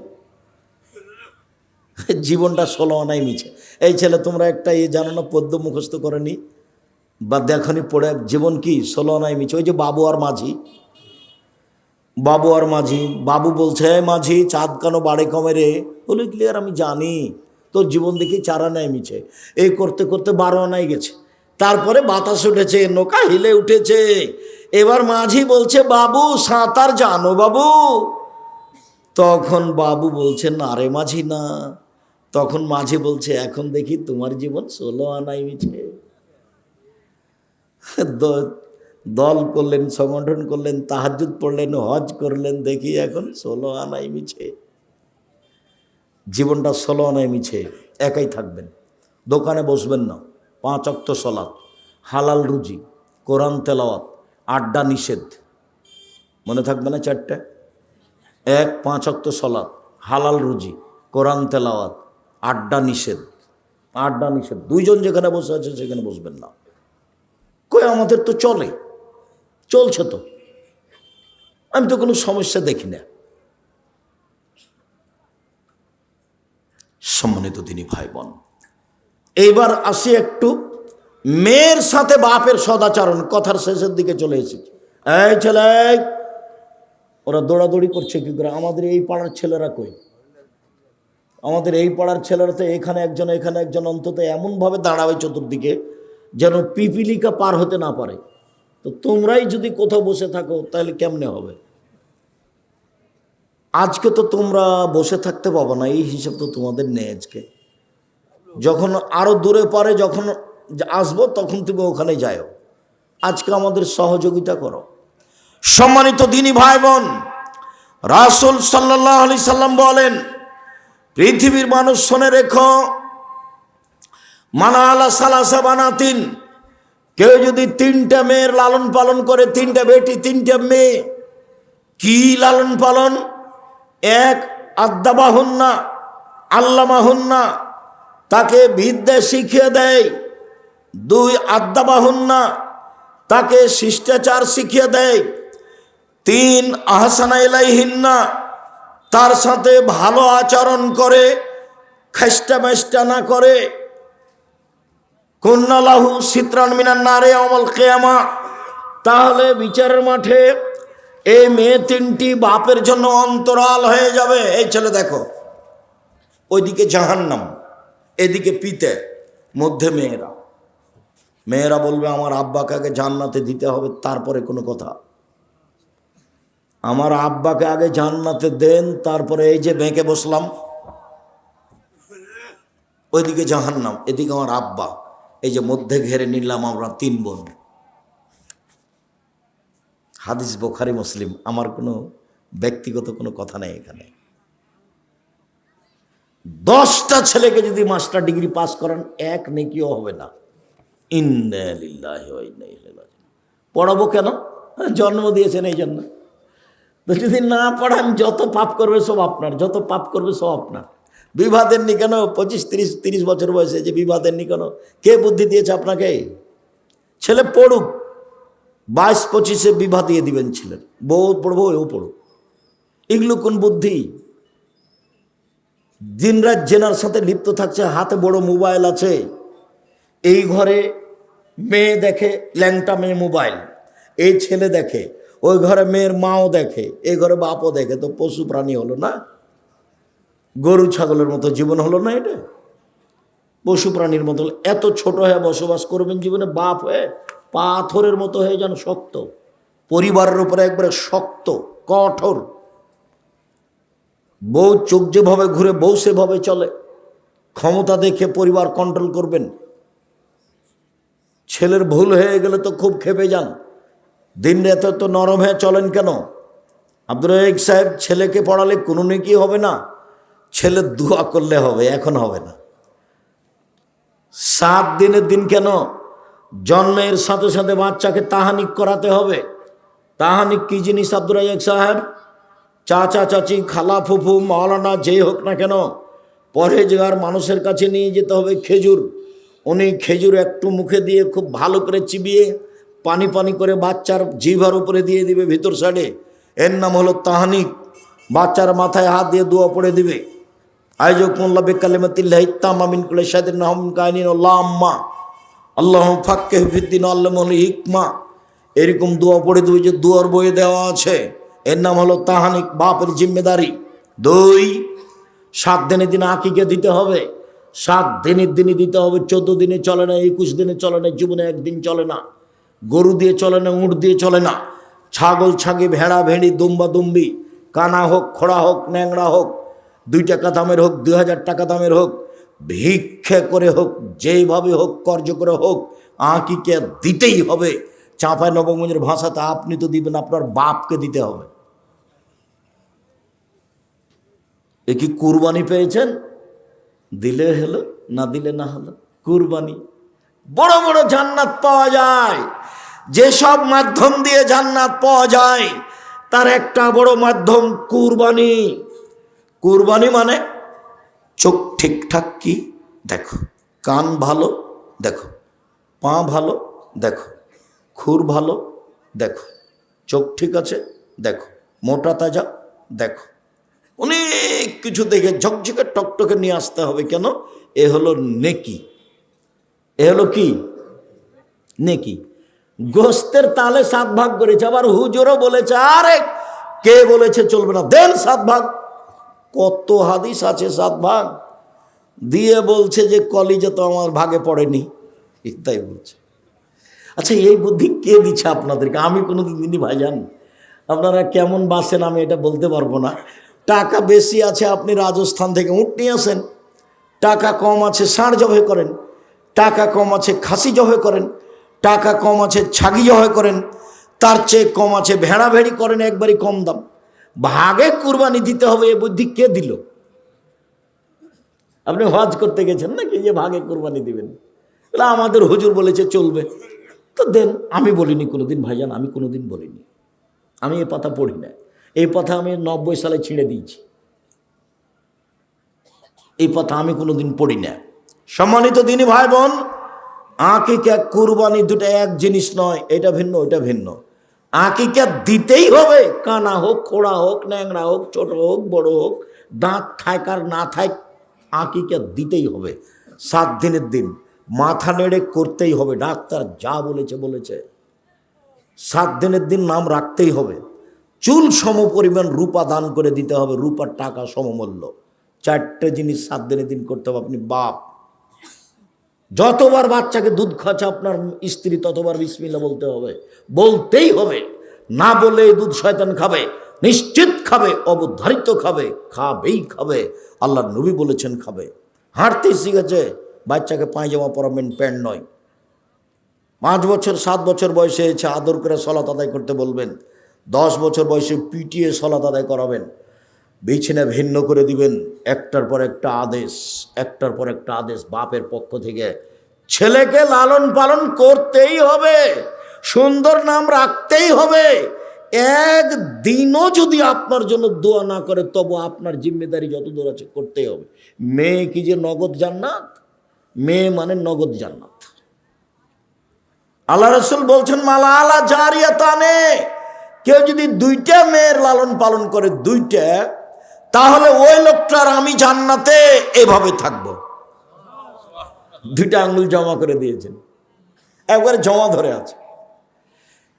জীবনটা 16 আনাই মিছে। এই ছেলে, তোমরা একটা জানো না, পদ্য মুখস্থ করেনি বা দেখনি পড়ে, জীবন কি 16 আনাই মিছে। ওই যে বাবু আর মাঝি, বাবু আর মাঝি, বাবু বলছে, মাঝি চাঁদ কেন বাড়ে কমে রে? বলে, ক্লিয়ার, আমি জানি তোর জীবন দেখি 4 আনাই মিছে। এই করতে করতে 12 আনাই গেছে, তারপরে বাতাস উঠেছে, নৌকা হিলে উঠেছে। এবার মাঝি বলছে, বাবু সাঁতার জানো বাবু? তখন বাবু বলছে, না রে মাঝি না। তখন মাঝি বলছে, এখন দেখি তোমার জীবন 16 আনাই মিছে। দল করলেন, সংগঠন করলেন, তাহাজ্জুদ পড়লেন, হজ করলেন, দেখি এখন 16 আনাই মিছে। জীবনটা 16 আনাই মিছে। একাই থাকবেন, দোকানে বসবেন না, 5 ওয়াক্ত সালাত, হালাল রুজি, কোরআন তেলাওয়াত, আড্ডা নিষেধ। মনে থাকবে না 4টে? 1, 5 ওয়াক্ত সালাত, হালাল রুজি, কোরআন তেলাওয়াত, আড্ডা নিষেধ। আড্ডা নিষেধ। 2 জন যেখানে বসে আছে সেখানে বসবেন না। কই আমাদের তো চলছে তো, আমি তো কোনো সমস্যা দেখি না। সম্মানিত দিনী ভাই বোন, এইবার আসি একটু মেয়ের সাথে বাপের সদাচরণ। কথার শেষের দিকে চলে এসেছি। এই ছেলে, ওরা দৌড়াদৌড়ি করছে কি করে? আমাদের এই পাড়ার ছেলেরা কই? আমাদের এই পাড়ার ছেলেরা তো এখানে একজন এখানে একজন, অন্তত এমনভাবে দাঁড়াবে চতুর্দিকে যেন পিপিলিকা পার হতে না পারে। তো তোমরাই যদি কোথাও বসে থাকো তাহলে কেমনে হবে? আজকে তো তোমরা বসে থাকতে পাবো না, এই হিসাব তো তোমাদের নেই। আজকে যখন আরো দূরে পারে যখন আসবো তখন তুমি ওখানে যাও। আজকে আমাদের সহযোগিতা করো। সম্মানিত দিনী ভাই বোন, রাসূল সাল্লাল্লাহু আলাইহি সাল্লাম বলেন, পৃথিবীর মানুষ শুনে রেখো, মানা আলা সালাসা বানাতিন, কেউ যদি 3টা মেয়ের লালন পালন করে, 3টা বেটি 3টা মেয়ে, কি লালন পালন? 1, আদ্দাবাহুন্না আল্লামাহুন্না, তাকে বিদ্যা শিখিয়ে দেয়। 2, আদ্দাবাহুন্না, তাকে শিষ্টাচার শিখিয়ে দেয়। 3, আহসানা ইলাইহিন্না, তার সাথে ভালো আচরণ করে, খাস্টা মেষ্টা না করে। কুন্না লাহু সিতরান মিনান নারে ইয়াউমাল কিয়ামা, তাহলে বিচারের মাঠে এই মেয়ে 3টি বাপের জন্য অন্তরাল হয়ে যাবে। এই ছেলে দেখো, ওইদিকে জাহান্নাম, এদিকে পিতে, মধ্যে মেয়েরা বলবে আমার আব্বাকে আগে জান্নাতে দিতে হবে, তারপরে কোনো কথা। আমার আব্বাকে আগে জান্নাতে দেন, তারপরে এই যে বেঁকে বসলাম, ওইদিকে জাহান্নাম, এদিকে আমার আব্বা, এই যে মধ্যে ঘেরে নিলাম আমরা 3 বোন। হাদিস বুখারী মুসলিম, আমার কোনো ব্যক্তিগত কোনো কথা নেই এখানে। 10টা ছেলেকে যদি মাস্টার ডিগ্রি পাস করেন, 1 নেকিও হবে না। ইন্না লিল্লাহি ওয়া ইন্না ইলাইহি রাজিউন। পড়াবো কেন? জন্ম দিয়েছেন এই জন্য। তো যদি না পড়ান, যত পাপ করবে সব আপনার, যত পাপ করবে সব আপনার। বিবাহ দেননি কেন? 25-30 বছর বয়সে যে বিবাহ দেননি কেন? কে বুদ্ধি দিয়েছে আপনাকে? ছেলে পড়ুক, 22-25-এ বিবাহ দিয়ে দিবেন ছেলের। বউ পড়বো, এও পড়ুক। এগুলো কোন বুদ্ধি? দিনরাত জেনার সাথে লিপ্ত থাকছে, হাতে বড় মোবাইল আছে। এই ঘরে মেয়ে দেখে, ল্যাংটা মেয়ে মোবাইল, এই ছেলে দেখে, ওই ঘরে মেয়ের মাও দেখে, এই ঘরে বাপও দেখে। তো পশু প্রাণী হলো না? গরু ছাগলের মতো জীবন হলো না? এটা পশু প্রাণীর মতো। এত ছোট হয়ে বসবাস করবেন জীবনে, বাপ হয়ে পাথরের মতো হয়ে যান শক্ত, পরিবারের উপরে একবারে শক্ত কঠোর। বউ চোখ যেভাবে ঘুরে বউ সেভাবে চলে, ক্ষমতা দেখে পরিবার কন্ট্রোল করবেন। ছেলের ভুল হয়ে গেলে তো খুব খেপে যান, দিন রাতে তো নরম হয়ে চলেন কেন? আব্দুর রাজ্জাক সাহেব, ছেলেকে পড়ালে কোনো নেকি হবে না, ছেলে দোয়া করলে হবে, এখন হবে না। 7 দিনের দিন কেন? জন্মের সাথে সাথে বাচ্চাকে তাহানিক করাতে হবে। তাহানিক কি জিনিস আব্দুর রাজ্জাক সাহেব? চাচা চাচি, খালা ফুফু, মাওলানা যেই হোক না কেন, পরহেজগার মানুষের কাছে নিয়ে যেতে হবে খেজুর। উনি খেজুর একটু মুখে দিয়ে খুব ভালো করে চিবিয়ে পানি পানি করে বাচ্চার জিভার উপরে দিয়ে দিবে ভিতর সাইডে। এর নাম হলো তাহানিক। বাচ্চার মাথায় হাত দিয়ে দোয়া পড়ে দিবে, আইজুকুমুল্লাহ বিকালিমাতিল্লাহি তাম্মা মিন কুল্লি শাইতানিন নাহমিন কাইনিন আল্লাহুম্মা আল্লাহুম্মা ফাক্কিহু ফিদ্দীন আল্লামহুল হিকমা। এরকম দোয়া পড়ে দিবে, যে দোয়ার বইয়ে দেওয়া আছে। এর নাম হলো তাহানিক, বাপের জিম্মেদারি। 2, 7 দিনের দিনে আকিকে দিতে হবে। 7 দিনের দিনই দিতে হবে, 14 দিনে চলে না, 21 দিনে চলে না, জীবনে একদিন চলে না। গরু দিয়ে চলে না, উঁট দিয়ে চলে না, ছাগল ছাগি, ভেড়া ভেড়ি, দুম্বা দুম্বি, কানা হোক, খোড়া হোক, ন্যাংরা হোক, 2 টাকা দামের হোক, 2000 টাকা দামের হোক, ভিক্ষে করে হোক, যেইভাবে হোক, কর্য করে হোক, আকিকে দিতেই হবে। চাঁপাই নবগঞ্জের ভাষাতে আপনি তো দিবেন, আপনার বাপকে দিতে হবে। এ কি কুরবানি পেয়েছেন? দিলে হলো, না দিলে না হলো। কুরবানি বড় বড় জান্নাত পাওয়া যায়। যেসব মাধ্যম দিয়ে জান্নাত পাওয়া যায় তার একটা বড় মাধ্যম কুরবানি। কুরবানি মানে চোখ ঠিকঠাক কি দেখো, কান ভালো দেখো, পা ভালো দেখো, খুর ভালো দেখো, চোখ ঠিক আছে দেখো, মোটা তাজা দেখো, অনেক কিছু দেখে ঝকঝকে টকটকে নিয়ে আসতে হবে। কেন? এ হলো নেকি। এ হলো কি? নেকি। গোস্তের তালে 7 ভাগ করেছে, আবার হুজুরও বলেছে আরে কে বলেছে চলবে না, দেন 7 ভাগ। কত হাদিস আছে 7 ভাগ দিয়ে বলছে যে কলিজা তো আমার ভাগে পড়েনি, তাই বলছে। আচ্ছা এই বুদ্ধি কে দিচ্ছে আপনাদেরকে? আমি কোনোদিন দিনই ভাইজান। আপনারা কেমন বাসেন আমি এটা বলতে পারবো না। টাকা বেশি আছে আপনি রাজস্থান থেকে উট নিয়ে আসেন, টাকা কম আছে ষাঁড় জবাই করেন, টাকা কম আছে খাসি জবাই করেন, টাকা কম আছে ছাগি জবাই করেন, তার চেয়ে কম আছে ভেড়া ভেড়ি করেন, একবারই কম দাম। ভাগে কুরবানি দিতে হবে এ বুদ্ধি কে দিল? আপনি হজ করতে গেছেন নাকি যে ভাগে কুরবানি দিবেন? আমাদের হুজুর বলেছে চলবে, তো দেন। আমি বলিনি কোনোদিন ভাইজান, আমি কোনোদিন বলিনি, আমি এ কথা পড়ি না। এই কথা আমি 90 সালে ছিঁড়ে দিয়েছি, এই কথা আমি কোনোদিন পড়ি না। সম্মানিত দিনী ভাই বোন, আকিকা কুরবানি দুটো এক জিনিস নয়, এটা ভিন্ন ওইটা ভিন্ন। আকিকা দিতেই হবে, কানা হোক খোড়া হোক ন্যাংরা হোক ছোট হোক বড় হোক, দাঁত থাক আর না থাক, আকিকা দিতেই হবে। 7 দিনের দিন মাথা নেড়ে করতেই হবে, ডাক্তার যা বলেছে বলেছে। 7 দিনের দিন নাম রাখতেই হবে। চুল সম পরিমাণ রূপা দান করে দিতে হবে, রূপার টাকা সমমূল্য। 4টে জিনিস 7 দিনের দিন করতে হবে। আপনি বাপ, যতবার বাচ্চাকে দুধ খাচ্ছে আপনার স্ত্রী ততবার বিসমিল্লাহ বলতে হবে, বলতেই হবে। না বলে দুধ শয়তান খাবে, নিশ্চিত খাবে, অবধারিত খাবে, খাবেই খাবে। আল্লাহর নবী বলেছেন খাবে। হাঁটতে শিখেছে, বাচ্চাকে পায়জামা পরাবেন, প্যান্ট নয়। 5 বছর 7 বছর বয়সে এসে আদর করে সলাত আদায় করতে বলবেন। 10 বছর বয়সে পিটিয়ে সলাত আদায় করাবেন। বিছানা ভিন্ন করে দিবেন। একটার পর একটা আদেশ, একটার পর একটা আদেশ বাপের পক্ষ থেকে। ছেলেকে লালন পালন করতেই হবে, সুন্দর নাম রাখতেই হবে। একদিনও যদি আপনার জন্য দোয়া না করে তবু আপনার জিম্মেদারি যত দূর আছে করতেই হবে। মেয়ে কি যে নগদ জান্নাত? মেয়ে মানে নগদ জান্নাত। আল্লাহ রাসূল বলছেন মালা আলা জারিয়াতানে, কেউ যদি 2টা মেয়ের লালন পালন করে 2টা, তাহলে ওই লোকটার আমি জান্নাতে এভাবে থাকবো। 2টা আঙ্গুল জমা করে দিয়েছেন, একবারে জমা ধরে আছে।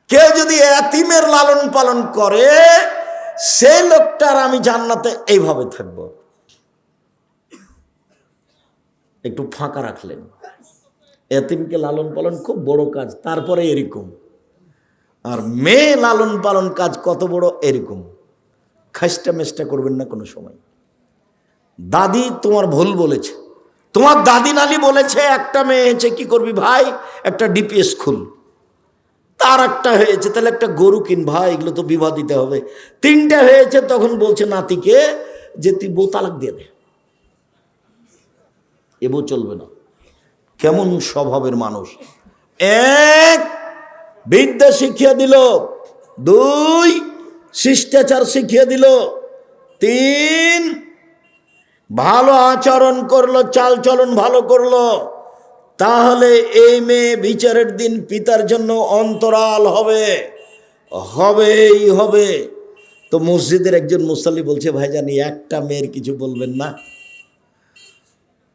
কেউ যদি এতিমের লালন পালন করে সেই লোকটার আমি জান্নাতে এইভাবে থাকবো। একটু ফাঁকা রাখলেন। এতিমকে লালন পালন খুব বড় কাজ, তারপরে এরকম। আর মেয়ে লালন পালন কাজ কত বড়, এরকম। খাস্টা মেস্টা করবেন না কোনো সময়। দাদি তোমার ভুল বলেছে, তোমার দাদি নানি বলেছে একটা মেয়ে হয়েছে, কি করবি ভাই? একটা ডিপিএস খুল। তার একটা হয়েছে, তাহলে একটা গরু কিন ভাই, এগুলো তো বিবাহ দিতে হবে। 3টে হয়েছে, তখন বলছে নাতিকে যে তুই বউ তালাক দিয়ে দে, এ বউ চলবে না। কেমন স্বভাবের মানুষ! 1 বিদ্যা শিখিয়ে দিল, 2 শিষ্টাচার শিখিয়ে দিল, 3 ভালো আচরণ করলো, চাল চলন ভালো করলো। তাহলে এই মেয়ে বিচারের দিন পিতার জন্য অন্তরাল হবে, হবেই হবে। তো মসজিদের একজন মুসাল্লি বলছে ভাইজানি একটা মেয়ের কিছু বলবেন না?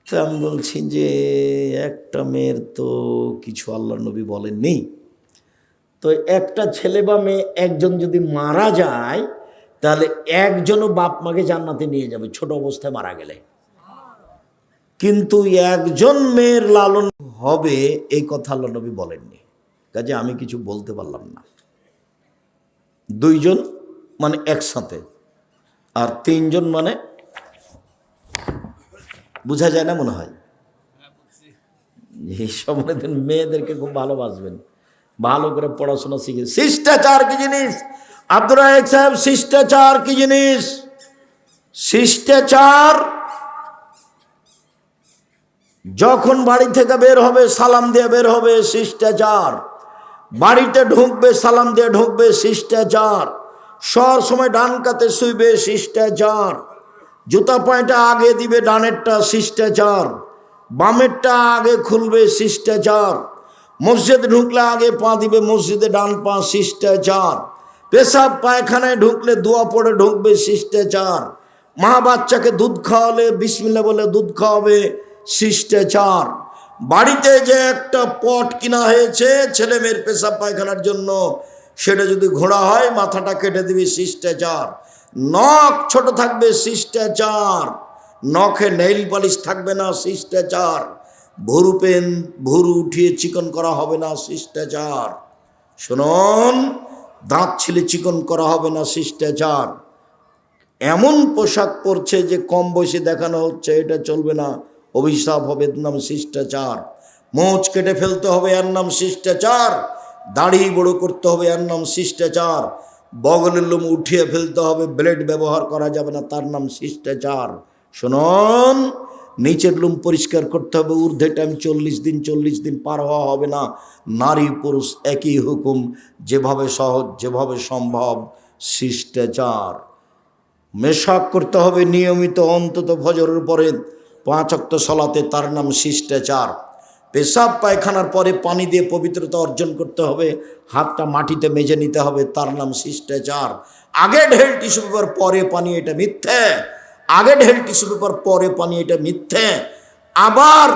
তো আমি বলছি যে একটা মেয়ের তো কিছু আল্লাহর নবী বলেননি। তো একটা ছেলে বা মেয়ে একজন যদি মারা যায় তাহলে একজনও বাপ মাকে জান্নাতে নিয়ে যাবে ছোট অবস্থায় মারা গেলে। কিন্তু একজন মেয়ের লালন হবে এই কথা আল্লাহ নবী বলেননি, কাজে আমি কিছু বলতে পারলাম না। 2 জন মানে একসাথে, আর 3 জন মানে বোঝা যায় না মনে হয়। এই সময় মেয়েদেরকে খুব ভালোবাসবেন, ভালো করে পড়াশোনা শিখে। শিষ্টাচার কি জিনিস? আব্দুর রাজ্জাক সাহেব, শিষ্টাচার কি জিনিস? শিষ্টাচার যখন বাড়ি থেকে বের হবে সালাম দিয়ে বের হবে, শিষ্টাচার। বাড়িতে ঢুকবে সালাম দিয়ে ঢুকবে, শিষ্টাচার। সব সময় ডান কাতে শুইবে, শিষ্টাচার। জুতা পায়টা আগে দিবে ডানেরটা, শিষ্টাচার। বামেরটা আগে খুলবে, শিষ্টাচার। মসজিদে ঢুকলে আগে পা দিবে মসজিদে ডান পা, শিষ্টাচার। পেশাব পায়খানায় ঢুকলে দোয়া পড়ে ঢুকবে, শিষ্টাচার। মা বাচ্চাকে দুধ খাওয়ালে বিসমিল্লাহ বলে দুধ খাওয়াবে, শিষ্টাচার। বাড়িতে যে একটা পট কিনা হয়েছে ছেলে মেয়ের পেশাব পায়খানার জন্য, সেটা যদি ঘোড়া হয় মাথাটা কেটে দিবে, শিষ্টাচার। নখ ছোট থাকবে, শিষ্টাচার। নখে নেইল পালিশ থাকবে না, শিষ্টাচার। ভুরু উঠিয়ে চিকন করা হবে না, শিষ্টাচার। শুনুন, দাঁত ছিলে চিকন করা হবে না, শিষ্টাচার। এমন পোশাক পরছে যে কম বয়সে দেখানো হচ্ছে, এটা চলবে না, অভিশাপ হবে, এর নাম শিষ্টাচার। মোচ কেটে ফেলতে হবে, এর নাম শিষ্টাচার। দাড়ি বড় করতে হবে, এর নাম শিষ্টাচার। বগলের লোম উঠিয়ে ফেলতে হবে, ব্লেড ব্যবহার করা যাবে না, তার নাম শিষ্টাচার। শুনুন, নিচের লোম পরিষ্কার করতে হবে, ঊর্ধ্বে টাইম 40 দিন পার হওয়া হবে না। নারী পুরুষ একই হুকুম, যেভাবে সহজ যেভাবে সম্ভব, শিষ্টাচার। মেশাক করতে হবে নিয়মিত, অন্তত ফজরের পরে 5 ওয়াক্ত সালাতে, তার নাম শিষ্টাচার। পেশাব পায়খানার পরে পানি দিয়ে পবিত্রতা অর্জন করতে হবে, হাতটা মাটিতে মেজে নিতে হবে, তার নাম শিষ্টাচার। আগে ঢেল টিস্যু পেপার পরে পানি, এটা মিথ্যে। আগে ঢেল টিস্যু পেপার পরে পানি, এটা মিথ্যে। আবার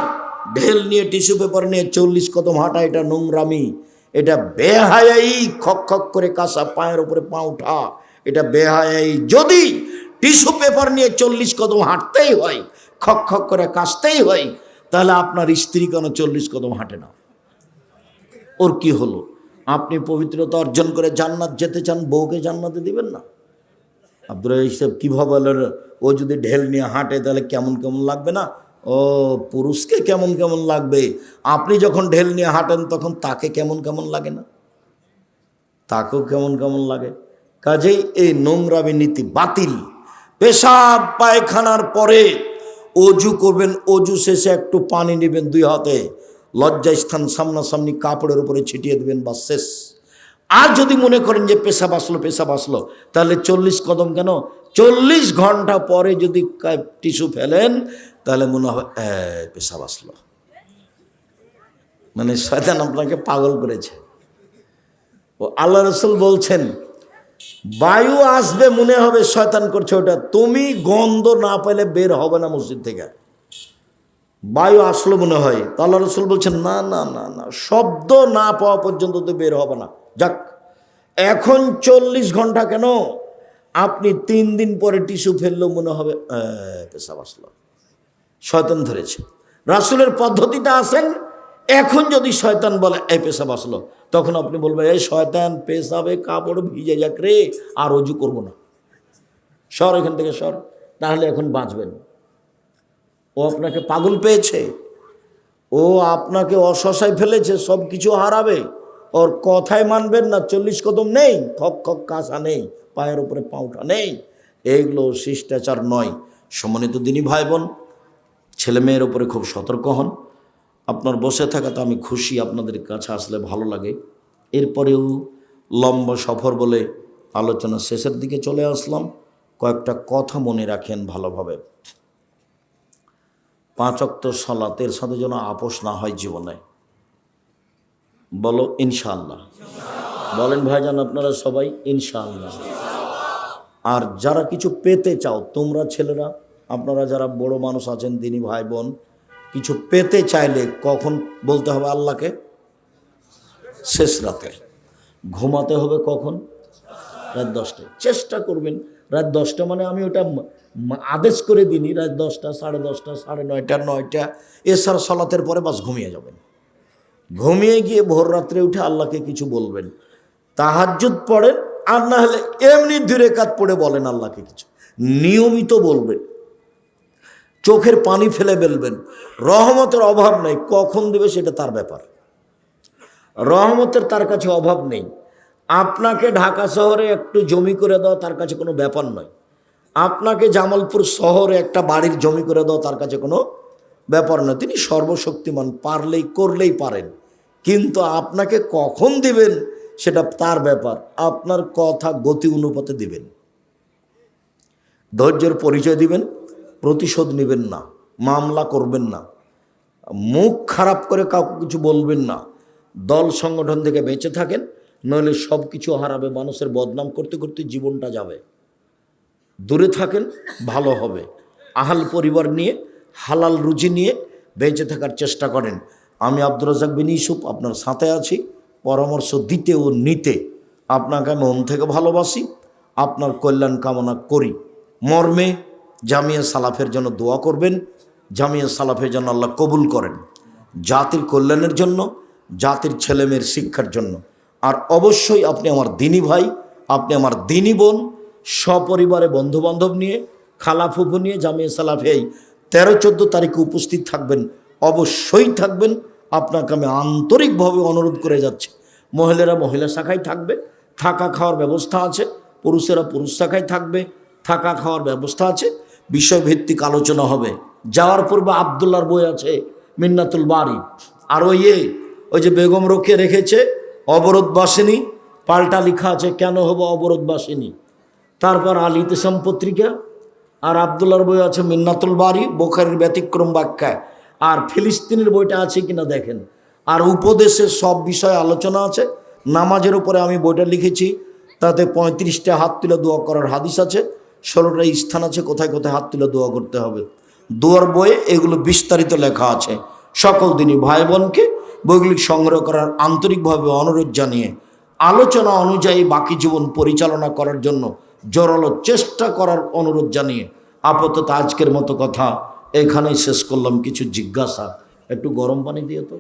ঢেল নিয়ে টিস্যু পেপার নিয়ে 40 কদম হাঁটা, এটা নোংরামি, এটা বেহায়াই। খক খক করে কাঁসা পায়ের উপরে পা উঠা, এটা বেহায়াই। যদি টিস্যু পেপার নিয়ে 40 কদম হাঁটতেই হয়, খক খক করে কাশতেই হয়, তাহলে আপনার স্ত্রী কেন 40 কদম হাঁটে না? ওর কি হলো? আপনি পবিত্রতা অর্জন করে জান্নাত যেতে চান, বউকে জান্নাতে দিবেন না? আব্দুল হিসাব কীভাবে বলেন? ও যদি ঢেল নিয়ে হাঁটে তাহলে কেমন কেমন লাগবে না? ও পুরুষকে কেমন কেমন লাগবে? আপনি যখন ঢেল নিয়ে হাঁটেন তখন তাকে কেমন কেমন লাগে না? তাকেও কেমন কেমন লাগে। কাজেই এই নোংরামি নীতি বাতিল। পেশাব পায়খানার পরে অজু করবেন, অজু শেষে একটু পানি নেবেন 2 হাতে, লজ্জাস্থান সামনাসামনি কাপড়ের উপরে ছিটিয়ে দেবেন, বা শেষ। আর যদি মনে করেন যে পেশাব আসলো, তাহলে 40 কদম কেন, 40 ঘন্টা পরে যদি টিস্যু ফেলেন তাহলে মনে হবে পেশাব আসলো। মানে শয়তান আপনাকে পাগল করেছে। ও আল্লাহ রসুল বলছেন, বায়ু আসবে মনে হবে শয়তান করছে ওটা, তুমি গন্ধ না পেলে বের হবে না মসজিদ থেকে। বায়ু আসলো মনে হয়, তো আল্লাহ রসুল বলছেন না না না না, শব্দ না পাওয়া পর্যন্ত তো বের হবে না। যাক, এখন 40 ঘন্টা কেন, আপনি 3 দিন পরে টিস্যু ফেললেও মনে হবে পেশাব আসলো, শয়তান ধরেছে। রাসূলের পদ্ধতিটা আসেন, এখন যদি শয়তান বলে এই পেশাব আসলো, তখন আপনি বলবেন এই শয়তান, পেশাবে কাপড় ভিজে যাক রে, আর অজু করবো না, সর এখান থেকে সর, তাহলে এখন বাঁচবেন। ও আপনাকে পাগল পেয়েছে, ও আপনাকে অশাসায় ফেলেছে, সব কিছু হারাবে, ওর কথায় মানবেন না। 40 কদম নেই, খক খক কাঁসা নেই, পায়ের উপরে পাউঠা নেই, এইগুলো শিষ্টাচার নয়। সম্মানিত দিনী ভাই বোন, ছেলে মেয়ের উপরে খুব সতর্ক হন। আপনার বসে থাকাতে আমি খুশি, আপনাদের কাছে আসলে ভালো লাগে। এরপরেও লম্বা সফর বলে আলোচনা শেষের দিকে চলে আসলাম। কয়েকটা কথা মনে রাখেন ভালোভাবে। 5 ওয়াক্ত সালাতের সাথে যেন আপোষ না হয় জীবনে। বলো ইনশাআল্লাহ। বলেন ভাইজান আপনারা সবাই ইনশাআল্লাহ। আর যারা কিছু পেতে চাও, তোমরা ছেলেরা, আপনারা যারা বড় মানুষ আছেন, দিনী ভাই বোন, কিছু পেতে চাইলে কখন বলতে হবে আল্লাহকে? শেষ রাতে। ঘুমাতে হবে কখন? রাত 10টায়। চেষ্টা করবেন রাত 10টা, মানে আমি ওটা আদেশ করে দিইনি, রাত 10টা, 10:30, 9:30, 9টা, এছাড়া সালাতের পরে বাস ঘুমিয়ে যাবেন। ঘুমিয়ে গিয়ে ভোর রাত্রে উঠে আল্লাহকে কিছু বলবেন, তাহাজ্জুদ পড়েন, আর না হলে এমনি 2 রাকাত পড়ে বলেন আল্লাহকে কিছু, নিয়মিত বলবেন, চোখের পানি ফেলে বলবেন। রহমতের অভাব নেই, কখন দেবে সেটা তার ব্যাপার, রহমতের তার কাছে অভাব নেই। আপনাকে ঢাকা শহরে একটু জমি করে দাও তার কাছে কোনো ব্যাপার নয়, আপনাকে জামালপুর শহরে একটা বাড়ির জমি করে দাও তার কাছে কোনো ব্যাপার না, তিনি সর্বশক্তিমান, পারলেই করলেই পারেন, কিন্তু আপনাকে কখন দিবেন সেটা তার ব্যাপার। আপনার কথা গতি অনুপাতে দিবেন, ধৈর্যের পরিচয় দিবেন, প্রতিশোধ নেবেন না, মামলা করবেন না, মুখ খারাপ করে কাউকে কিছু বলবেন না, দল সংগঠন থেকে বেঁচে থাকেন, নইলে সব কিছু হারাবে, মানুষের বদনাম করতে করতে জীবনটা যাবে। দূরে থাকেন, ভালো হবে। আহাল পরিবার নিয়ে, হালাল রুজি নিয়ে বেঁচে থাকার চেষ্টা করেন। আমি আব্দুর রাজ্জাক বিন ইউসুফ আপনার সাথে আছি, পরামর্শ দিতে ও নিতে। আপনাকে মন থেকে ভালোবাসি, আপনার কল্যাণ কামনা করি। মর্মে জামিয়া সালাফের জন্য দোয়া করবেন, জামিয়া সালাফের জন্য আল্লাহ কবুল করেন, জাতির কল্যাণের জন্য, জাতির ছেলেমেয়ের শিক্ষার জন্য। আর অবশ্যই আপনি আমার দিনী ভাই, আপনি আমার দিনী বোন, সপরিবারে বন্ধুবান্ধব নিয়ে, খালা ফুফু নিয়ে জামিয়া সালাফে এই 13-14 তারিখে উপস্থিত থাকবেন, অবশ্যই থাকবেন। আপনাকে আমি আন্তরিকভাবে অনুরোধ করে যাচ্ছি। মহিলারা মহিলা শাখায় থাকবে, থাকা খাওয়ার ব্যবস্থা আছে, পুরুষেরা পুরুষ শাখায় থাকবে, থাকা খাওয়ার ব্যবস্থা আছে, বিষয়ভিত্তিক আলোচনা হবে। যাওয়ার পূর্বে আবদুল্লার বই আছে মিন্নাতুল বাড়ি, আর ওই যে বেগম রোকে রেখেছে অবরোধবাসিনী, পাল্টা লেখা আছে কেন হবো অবরোধবাসিনী। তারপর আল ইতিসাম পত্রিকা, আর আবদুল্লার বই আছে মিন্নাতুল বাড়ি, বোখারির ব্যতিক্রম ব্যাখ্যায়। আর ফিলিস্তিনের বইটা আছে কিনা দেখেন। আর উপদেশের সব বিষয়ে আলোচনা আছে। নামাজের উপরে আমি বইটা লিখেছি, তাতে 35টা হাত তুলে দোয়া করার হাদিস আছে, 16টা স্থান আছে কোথায় কোথায় হাত তুলে দোয়া করতে হবে। দোয়ার বইয়ে এগুলো বিস্তারিত লেখা আছে। সকল দিনই ভাই বোনকে বইগুলি সংগ্রহ করার আন্তরিকভাবে অনুরোধ জানিয়ে, আলোচনা অনুযায়ী বাকি জীবন পরিচালনা করার জন্য জোরালো চেষ্টা করার অনুরোধ জানিয়ে আপাতত আজকের মতো কথা এখানেই শেষ করলাম। কিছু জিজ্ঞাসা, একটু গরম পানি দিয়ে তো।